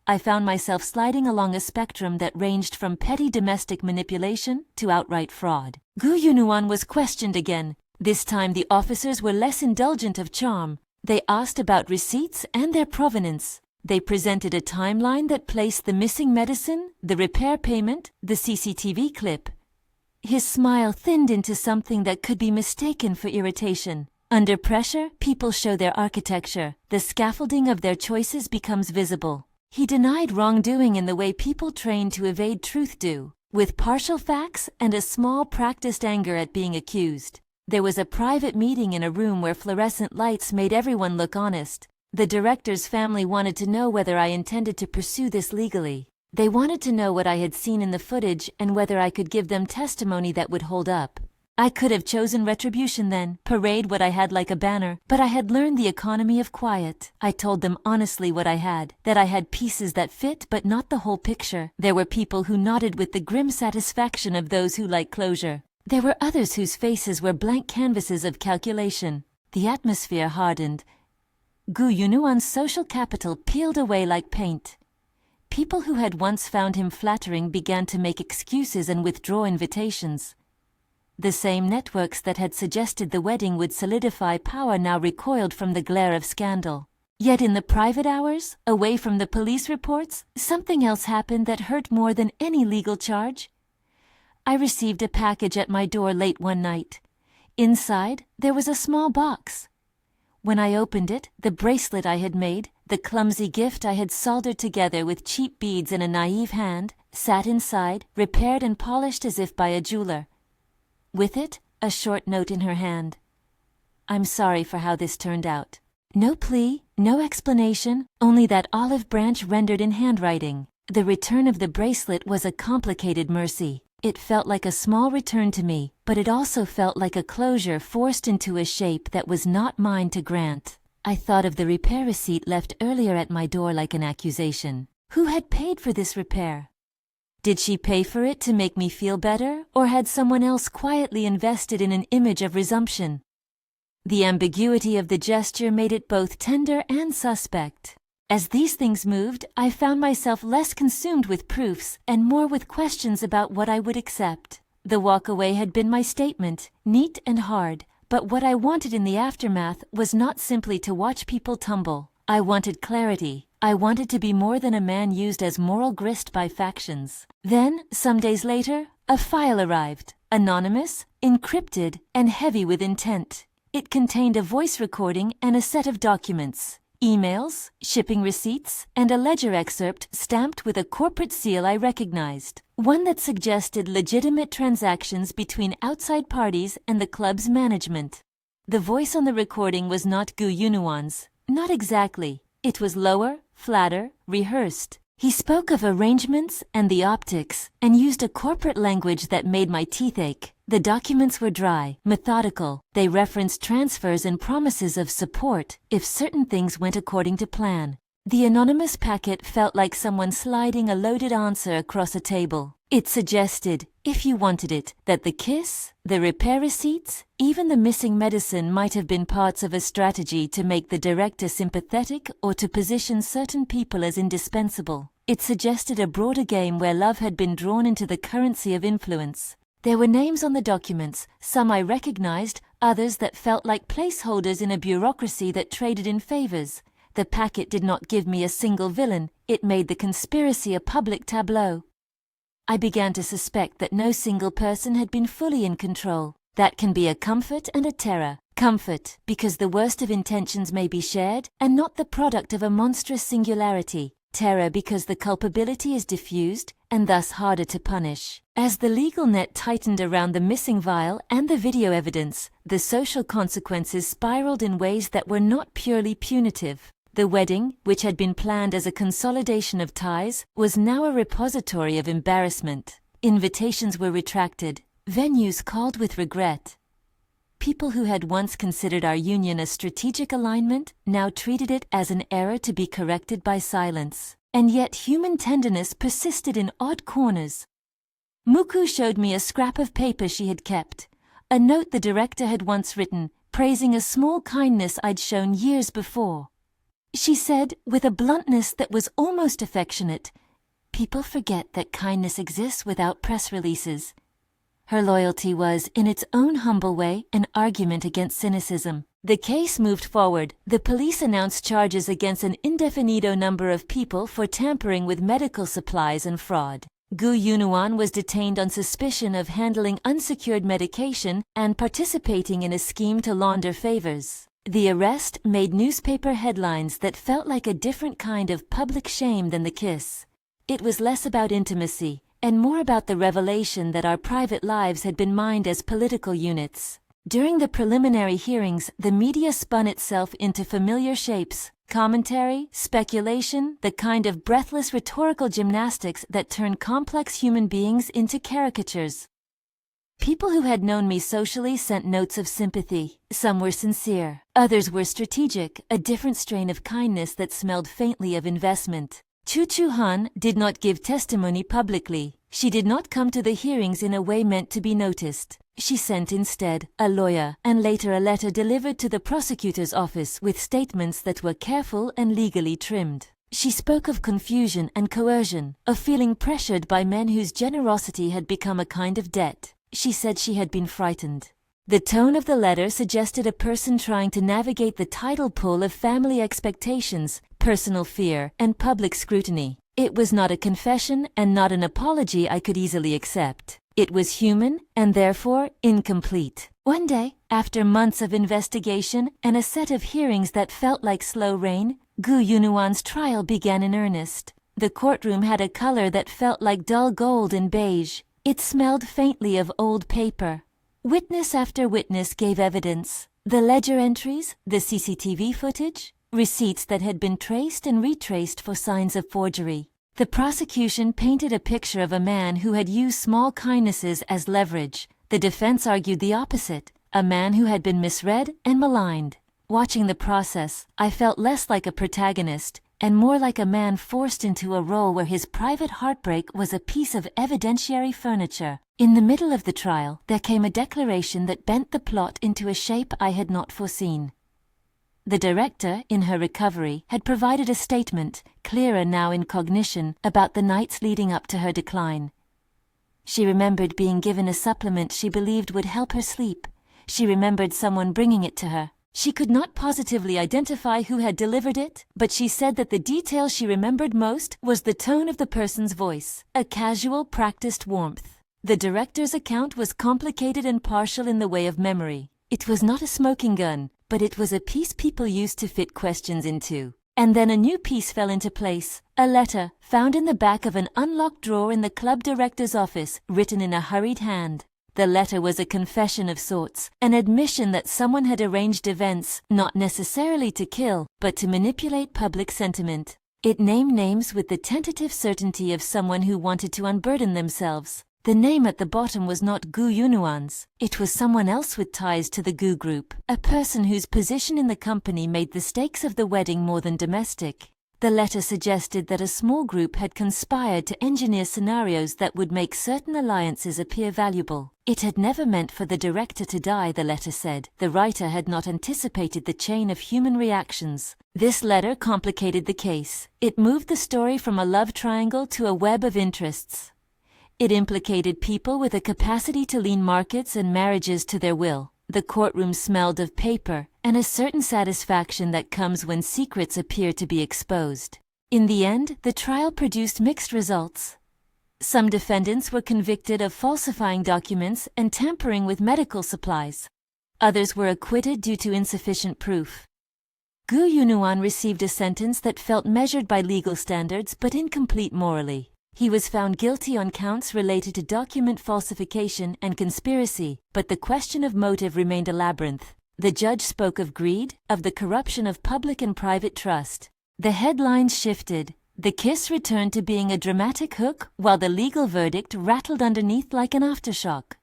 I found myself sliding along a spectrum that ranged from petty domestic manipulation to outright fraud. Gu Yunuan was questioned again. This time the officers were less indulgent of charm. They asked about receipts and their provenance. They presented a timeline that placed the missing medicine, the repair payment, the CCTV clip. His smile thinned into something that could be mistaken for irritation. Under pressure, people show their architecture. The scaffolding of their choices becomes visible. He denied wrongdoing in the way people trained to evade truth do, with partial facts and a small practiced anger at being accused. There was a private meeting in a room where fluorescent lights made everyone look honest. The director's family wanted to know whether I intended to pursue this legally. They wanted to know what I had seen in the footage and whether I could give them testimony that would hold up. I could have chosen retribution then, parade what I had like a banner, but I had learned the economy of quiet. I told them honestly what I had, that I had pieces that fit but not the whole picture. There were people who nodded with the grim satisfaction of those who like closure. There were others whose faces were blank canvases of calculation. The atmosphere hardened. Gu Yunuan's social capital peeled away like paint. People who had once found him flattering began to make excuses and withdraw invitations. The same networks that had suggested the wedding would solidify power now recoiled from the glare of scandal. Yet in the private hours, away from the police reports, something else happened that hurt more than any legal charge. I received a package at my door late one night. Inside, there was a small box. When I opened it, the bracelet I had made, the clumsy gift I had soldered together with cheap beads in a naive hand, sat inside, repaired and polished as if by a jeweler. With it, a short note in her hand. I'm sorry for how this turned out. No plea, no explanation, only that olive branch rendered in handwriting. The return of the bracelet was a complicated mercy. It felt like a small return to me, but it also felt like a closure forced into a shape that was not mine to grant. I thought of the repair receipt left earlier at my door like an accusation. Who had paid for this repair? Did she pay for it to make me feel better, or had someone else quietly invested in an image of resumption? The ambiguity of the gesture made it both tender and suspect. As these things moved, I found myself less consumed with proofs and more with questions about what I would accept. The walk away had been my statement, neat and hard, But what I wanted in the aftermath was not simply to watch people tumble. I wanted clarity. I wanted to be more than a man used as moral grist by factions. Then, some days later, a file arrived. Anonymous, encrypted, and heavy with intent. It contained a voice recording and a set of documents. Emails, shipping receipts, and a ledger excerpt stamped with a corporate seal I recognized. One that suggested legitimate transactions between outside parties and the club's management. The voice on the recording was not Gu Yunuan's. Not exactly. It was lower, flatter, rehearsed. He spoke of arrangements and the optics, and used a corporate language that made my teeth ache. The documents were dry, methodical. They referenced transfers and promises of support if certain things went according to plan. The anonymous packet felt like someone sliding a loaded answer across a table. It suggested, if you wanted it, that the kiss, the repair receipts, even the missing medicine might have been parts of a strategy to make the director sympathetic or to position certain people as indispensable. It suggested a broader game where love had been drawn into the currency of influence. There were names on the documents, some I recognized, others that felt like placeholders in a bureaucracy that traded in favors. The packet did not give me a single villain, it made the conspiracy a public tableau. I began to suspect that no single person had been fully in control. That can be a comfort and a terror. Comfort, because the worst of intentions may be shared, and not the product of a monstrous singularity. Terror, because the culpability is diffused, and thus harder to punish. As the legal net tightened around the missing vial and the video evidence, the social consequences spiraled in ways that were not purely punitive. The wedding, which had been planned as a consolidation of ties, was now a repository of embarrassment. Invitations were retracted. Venues called with regret. People who had once considered our union a strategic alignment now treated it as an error to be corrected by silence. And yet human tenderness persisted in odd corners. Muku showed me a scrap of paper she had kept, a note the director had once written, praising a small kindness I'd shown years before. She said, with a bluntness that was almost affectionate, "People forget that kindness exists without press releases." Her loyalty was, in its own humble way, an argument against cynicism. The case moved forward. The police announced charges against an indefinido number of people for tampering with medical supplies and fraud. Gu Yunuan was detained on suspicion of handling unsecured medication and participating in a scheme to launder favors. The arrest made newspaper headlines that felt like a different kind of public shame than the kiss. It was less about intimacy, and more about the revelation that our private lives had been mined as political units. During the preliminary hearings, the media spun itself into familiar shapes. Commentary, speculation, the kind of breathless rhetorical gymnastics that turn complex human beings into caricatures. People who had known me socially sent notes of sympathy. Some were sincere. Others were strategic, a different strain of kindness that smelled faintly of investment. Chu Chu Han did not give testimony publicly. She did not come to the hearings in a way meant to be noticed. She sent instead a lawyer and later a letter delivered to the prosecutor's office with statements that were careful and legally trimmed. She spoke of confusion and coercion, of feeling pressured by men whose generosity had become a kind of debt. She said she had been frightened. The tone of the letter suggested a person trying to navigate the tidal pull of family expectations, personal fear, and public scrutiny. It was not a confession and not an apology I could easily accept. It was human and therefore incomplete. One day, after months of investigation and a set of hearings that felt like slow rain, Gu Yunuan's trial began in earnest. The courtroom had a color that felt like dull gold and beige. It smelled faintly of old paper. Witness after witness gave evidence. The ledger entries, the CCTV footage, receipts that had been traced and retraced for signs of forgery. The prosecution painted a picture of a man who had used small kindnesses as leverage. The defense argued the opposite, a man who had been misread and maligned. Watching the process, I felt less like a protagonist and more like a man forced into a role where his private heartbreak was a piece of evidentiary furniture. In the middle of the trial, there came a declaration that bent the plot into a shape I had not foreseen. The director, in her recovery, had provided a statement, clearer now in cognition, about the nights leading up to her decline. She remembered being given a supplement she believed would help her sleep. She remembered someone bringing it to her. She could not positively identify who had delivered it, but she said that the detail she remembered most was the tone of the person's voice, a casual, practiced warmth. The director's account was complicated and partial in the way of memory. It was not a smoking gun, but it was a piece people used to fit questions into. And then a new piece fell into place, a letter found in the back of an unlocked drawer in the club director's office, written in a hurried hand. The letter was a confession of sorts, an admission that someone had arranged events, not necessarily to kill, but to manipulate public sentiment. It named names with the tentative certainty of someone who wanted to unburden themselves. The name at the bottom was not Gu Yunuan's. It was someone else with ties to the Gu group, a person whose position in the company made the stakes of the wedding more than domestic. The letter suggested that a small group had conspired to engineer scenarios that would make certain alliances appear valuable. It had never meant for the director to die, the letter said. The writer had not anticipated the chain of human reactions. This letter complicated the case. It moved the story from a love triangle to a web of interests. It implicated people with a capacity to lean markets and marriages to their will. The courtroom smelled of paper, and a certain satisfaction that comes when secrets appear to be exposed. In the end, the trial produced mixed results. Some defendants were convicted of falsifying documents and tampering with medical supplies. Others were acquitted due to insufficient proof. Gu Yunuan received a sentence that felt measured by legal standards but incomplete morally. He was found guilty on counts related to document falsification and conspiracy, but the question of motive remained a labyrinth. The judge spoke of greed, of the corruption of public and private trust. The headlines shifted. The kiss returned to being a dramatic hook, while the legal verdict rattled underneath like an aftershock.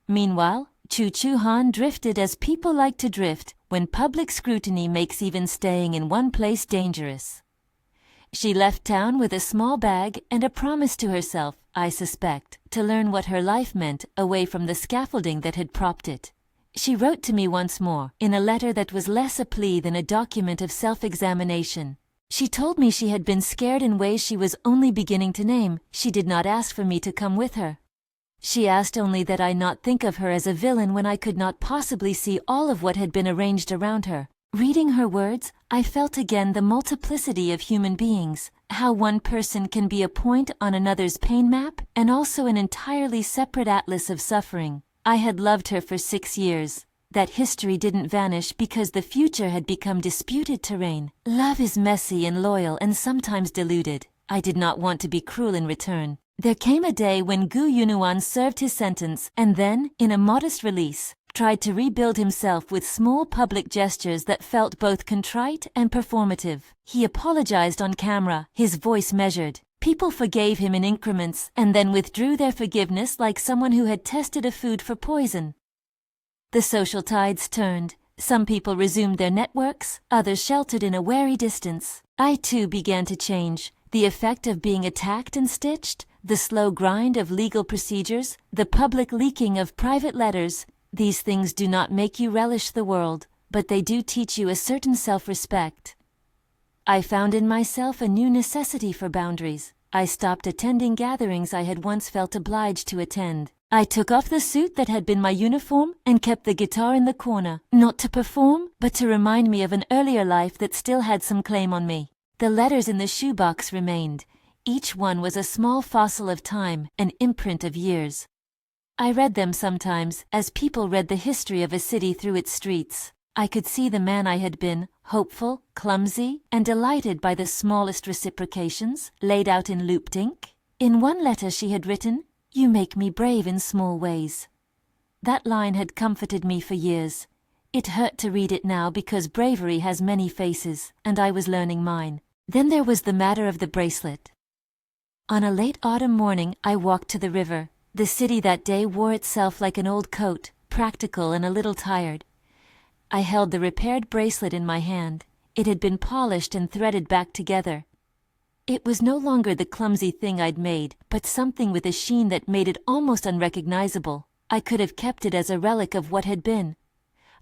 Meanwhile, Chu Chu Han drifted as people like to drift when public scrutiny makes even staying in one place dangerous. She left town with a small bag and a promise to herself, I suspect, to learn what her life meant away from the scaffolding that had propped it. She wrote to me once more, in a letter that was less a plea than a document of self-examination. She told me she had been scared in ways she was only beginning to name. She did not ask for me to come with her. She asked only that I not think of her as a villain when I could not possibly see all of what had been arranged around her. Reading her words, I felt again the multiplicity of human beings, how one person can be a point on another's pain map and also an entirely separate atlas of suffering. I had loved her for 6 years. That history didn't vanish because the future had become disputed terrain. Love is messy and loyal and sometimes deluded. I did not want to be cruel in return. There came a day when Gu Yunuan served his sentence and then, in a modest release, tried to rebuild himself with small public gestures that felt both contrite and performative. He apologized on camera, his voice measured. People forgave him in increments and then withdrew their forgiveness like someone who had tested a food for poison. The social tides turned. Some people resumed their networks, others sheltered in a wary distance. I too began to change. The effect of being attacked and stitched, the slow grind of legal procedures, the public leaking of private letters, these things do not make you relish the world, but they do teach you a certain self-respect. I found in myself a new necessity for boundaries. I stopped attending gatherings I had once felt obliged to attend. I took off the suit that had been my uniform and kept the guitar in the corner, not to perform, but to remind me of an earlier life that still had some claim on me. The letters in the shoebox remained. Each one was a small fossil of time, an imprint of years. I read them sometimes, as people read the history of a city through its streets. I could see the man I had been, hopeful, clumsy, and delighted by the smallest reciprocations, laid out in looped ink. In one letter she had written, "You make me brave in small ways." That line had comforted me for years. It hurt to read it now because bravery has many faces, and I was learning mine. Then there was the matter of the bracelet. On a late autumn morning I walked to the river. The city that day wore itself like an old coat, practical and a little tired. I held the repaired bracelet in my hand. It had been polished and threaded back together. It was no longer the clumsy thing I'd made, but something with a sheen that made it almost unrecognizable. I could have kept it as a relic of what had been.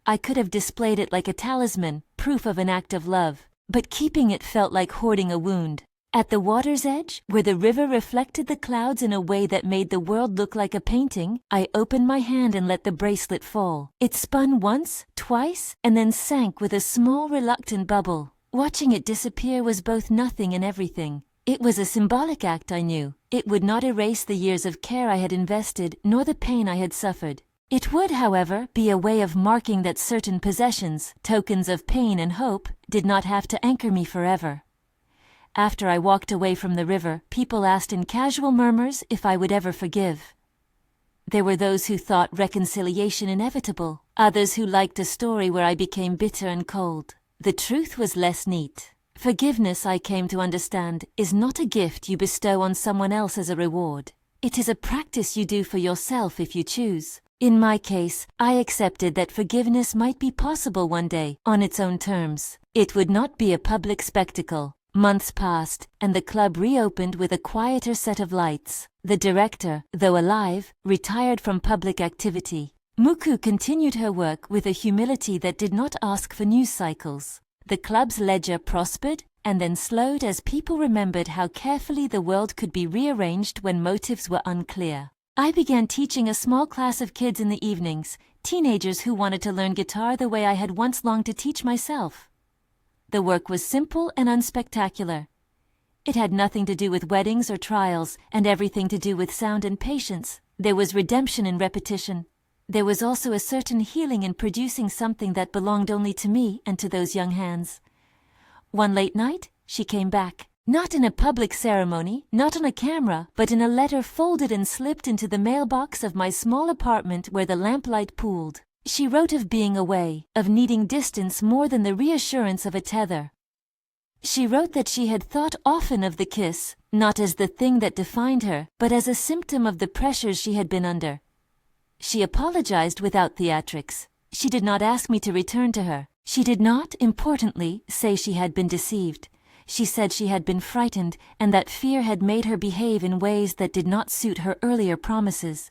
I could have displayed it like a talisman, proof of an act of love. But keeping it felt like hoarding a wound. At the water's edge, where the river reflected the clouds in a way that made the world look like a painting, I opened my hand and let the bracelet fall. It spun once, twice, and then sank with a small reluctant bubble. Watching it disappear was both nothing and everything. It was a symbolic act, I knew. It would not erase the years of care I had invested, nor the pain I had suffered. It would, however, be a way of marking that certain possessions, tokens of pain and hope, did not have to anchor me forever. After I walked away from the river, people asked in casual murmurs if I would ever forgive. There were those who thought reconciliation inevitable, others who liked a story where I became bitter and cold. The truth was less neat. Forgiveness, I came to understand, is not a gift you bestow on someone else as a reward. It is a practice you do for yourself if you choose. In my case, I accepted that forgiveness might be possible one day, on its own terms. It would not be a public spectacle. Months passed, and the club reopened with a quieter set of lights. The director, though alive, retired from public activity. Muku continued her work with a humility that did not ask for news cycles. The club's ledger prospered, and then slowed as people remembered how carefully the world could be rearranged when motives were unclear. I began teaching a small class of kids in the evenings, teenagers who wanted to learn guitar the way I had once longed to teach myself. The work was simple and unspectacular. It had nothing to do with weddings or trials, and everything to do with sound and patience. There was redemption in repetition. There was also a certain healing in producing something that belonged only to me and to those young hands. One late night, she came back. Not in a public ceremony, not on a camera, but in a letter folded and slipped into the mailbox of my small apartment where the lamplight pooled. She wrote of being away, of needing distance more than the reassurance of a tether. She wrote that she had thought often of the kiss, not as the thing that defined her, but as a symptom of the pressures she had been under. She apologized without theatrics. She did not ask me to return to her. She did not, importantly, say she had been deceived. She said she had been frightened, and that fear had made her behave in ways that did not suit her earlier promises.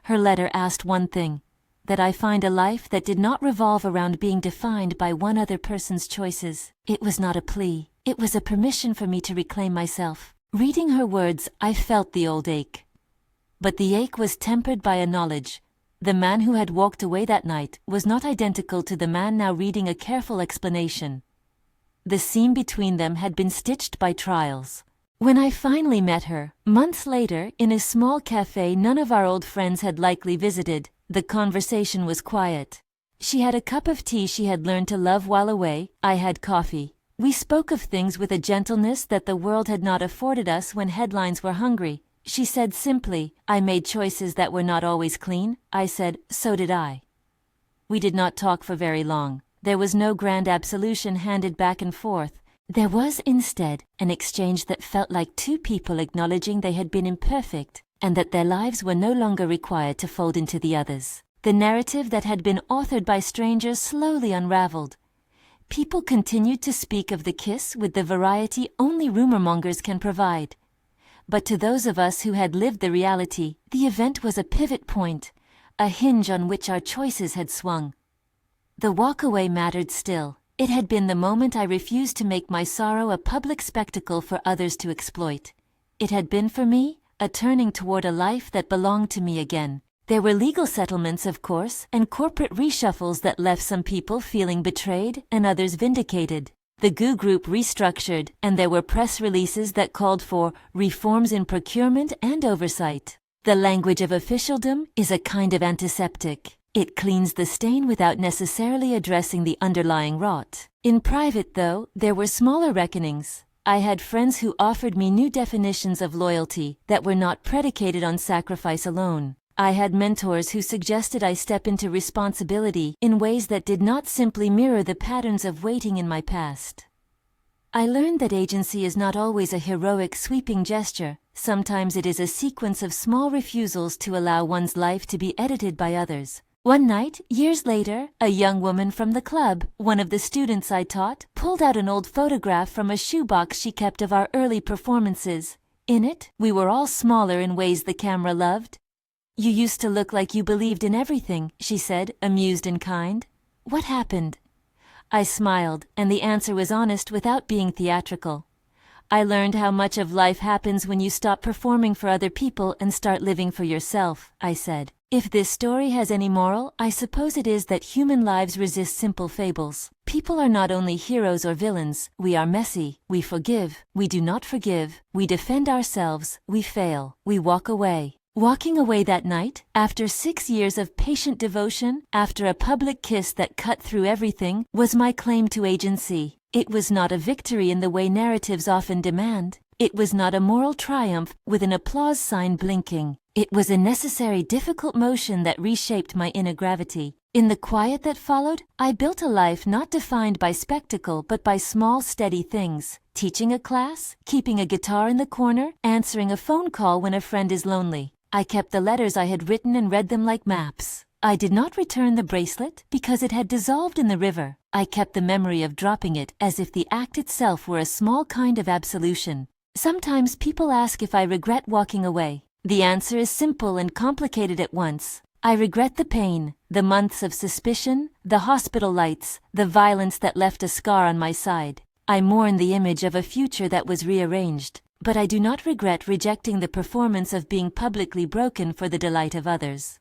Her letter asked one thing: that I find a life that did not revolve around being defined by one other person's choices. It was not a plea. It was a permission for me to reclaim myself. Reading her words, I felt the old ache. But the ache was tempered by a knowledge. The man who had walked away that night was not identical to the man now reading a careful explanation. The seam between them had been stitched by trials. When I finally met her, months later, in a small cafe none of our old friends had likely visited, the conversation was quiet. She had a cup of tea she had learned to love while away, I had coffee. We spoke of things with a gentleness that the world had not afforded us when headlines were hungry. She said simply, "I made choices that were not always clean." I said, "So did I." We did not talk for very long. There was no grand absolution handed back and forth. There was, instead, an exchange that felt like two people acknowledging they had been imperfect, and that their lives were no longer required to fold into the others. The narrative that had been authored by strangers slowly unraveled. People continued to speak of the kiss with the variety only rumor-mongers can provide. But to those of us who had lived the reality, the event was a pivot point, a hinge on which our choices had swung. The walkaway mattered still. It had been the moment I refused to make my sorrow a public spectacle for others to exploit. It had been for me a turning toward a life that belonged to me again. There were legal settlements, of course, and corporate reshuffles that left some people feeling betrayed and others vindicated. The GU group restructured, and there were press releases that called for reforms in procurement and oversight. The language of officialdom is a kind of antiseptic. It cleans the stain without necessarily addressing the underlying rot. In private, though, there were smaller reckonings. I had friends who offered me new definitions of loyalty that were not predicated on sacrifice alone. I had mentors who suggested I step into responsibility in ways that did not simply mirror the patterns of waiting in my past. I learned that agency is not always a heroic sweeping gesture. Sometimes it is a sequence of small refusals to allow one's life to be edited by others. One night, years later, a young woman from the club, one of the students I taught, pulled out an old photograph from a shoebox she kept of our early performances. In it, we were all smaller in ways the camera loved. "You used to look like you believed in everything," she said, amused and kind. "What happened?" I smiled, and the answer was honest without being theatrical. I learned how much of life happens when you stop performing for other people and start living for yourself, I said. If this story has any moral, I suppose it is that human lives resist simple fables. People are not only heroes or villains, we are messy, we forgive, we do not forgive, we defend ourselves, we fail, we walk away. Walking away that night, after 6 years of patient devotion, after a public kiss that cut through everything, was my claim to agency. It was not a victory in the way narratives often demand. It was not a moral triumph with an applause sign blinking. It was a necessary difficult motion that reshaped my inner gravity. In the quiet that followed, I built a life not defined by spectacle but by small, steady things. Teaching a class, keeping a guitar in the corner, answering a phone call when a friend is lonely. I kept the letters I had written and read them like maps. I did not return the bracelet because it had dissolved in the river. I kept the memory of dropping it as if the act itself were a small kind of absolution. Sometimes people ask if I regret walking away. The answer is simple and complicated at once. I regret the pain, the months of suspicion, the hospital lights, the violence that left a scar on my side. I mourn the image of a future that was rearranged. But I do not regret rejecting the performance of being publicly broken for the delight of others.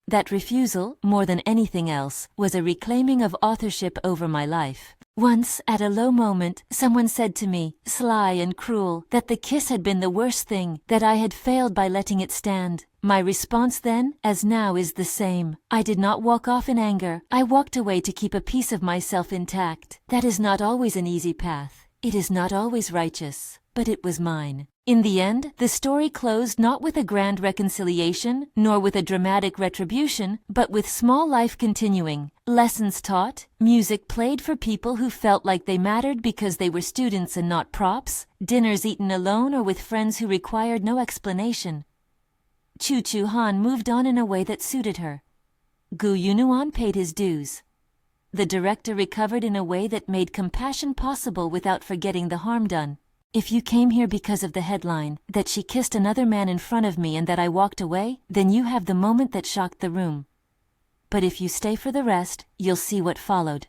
That refusal, more than anything else, was a reclaiming of authorship over my life. Once, at a low moment, someone said to me, sly and cruel, that the kiss had been the worst thing, that I had failed by letting it stand. My response then, as now, is the same. I did not walk off in anger. I walked away to keep a piece of myself intact. That is not always an easy path. It is not always righteous. But it was mine. In the end, the story closed not with a grand reconciliation, nor with a dramatic retribution, but with small life continuing, lessons taught, music played for people who felt like they mattered because they were students and not props, dinners eaten alone or with friends who required no explanation. Chu Chu Han moved on in a way that suited her. Gu Yunuan paid his dues. The director recovered in a way that made compassion possible without forgetting the harm done. If you came here because of the headline, that she kissed another man in front of me and that I walked away, then you have the moment that shocked the room. But if you stay for the rest, you'll see what followed.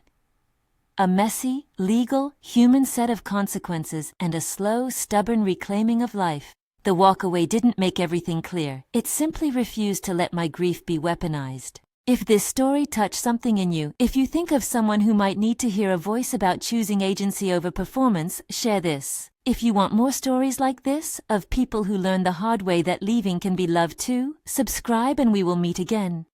A messy, legal, human set of consequences and a slow, stubborn reclaiming of life. The walk away didn't make everything clear. It simply refused to let my grief be weaponized. If this story touched something in you, if you think of someone who might need to hear a voice about choosing agency over performance, share this. If you want more stories like this, of people who learn the hard way that leaving can be love too, subscribe and we will meet again.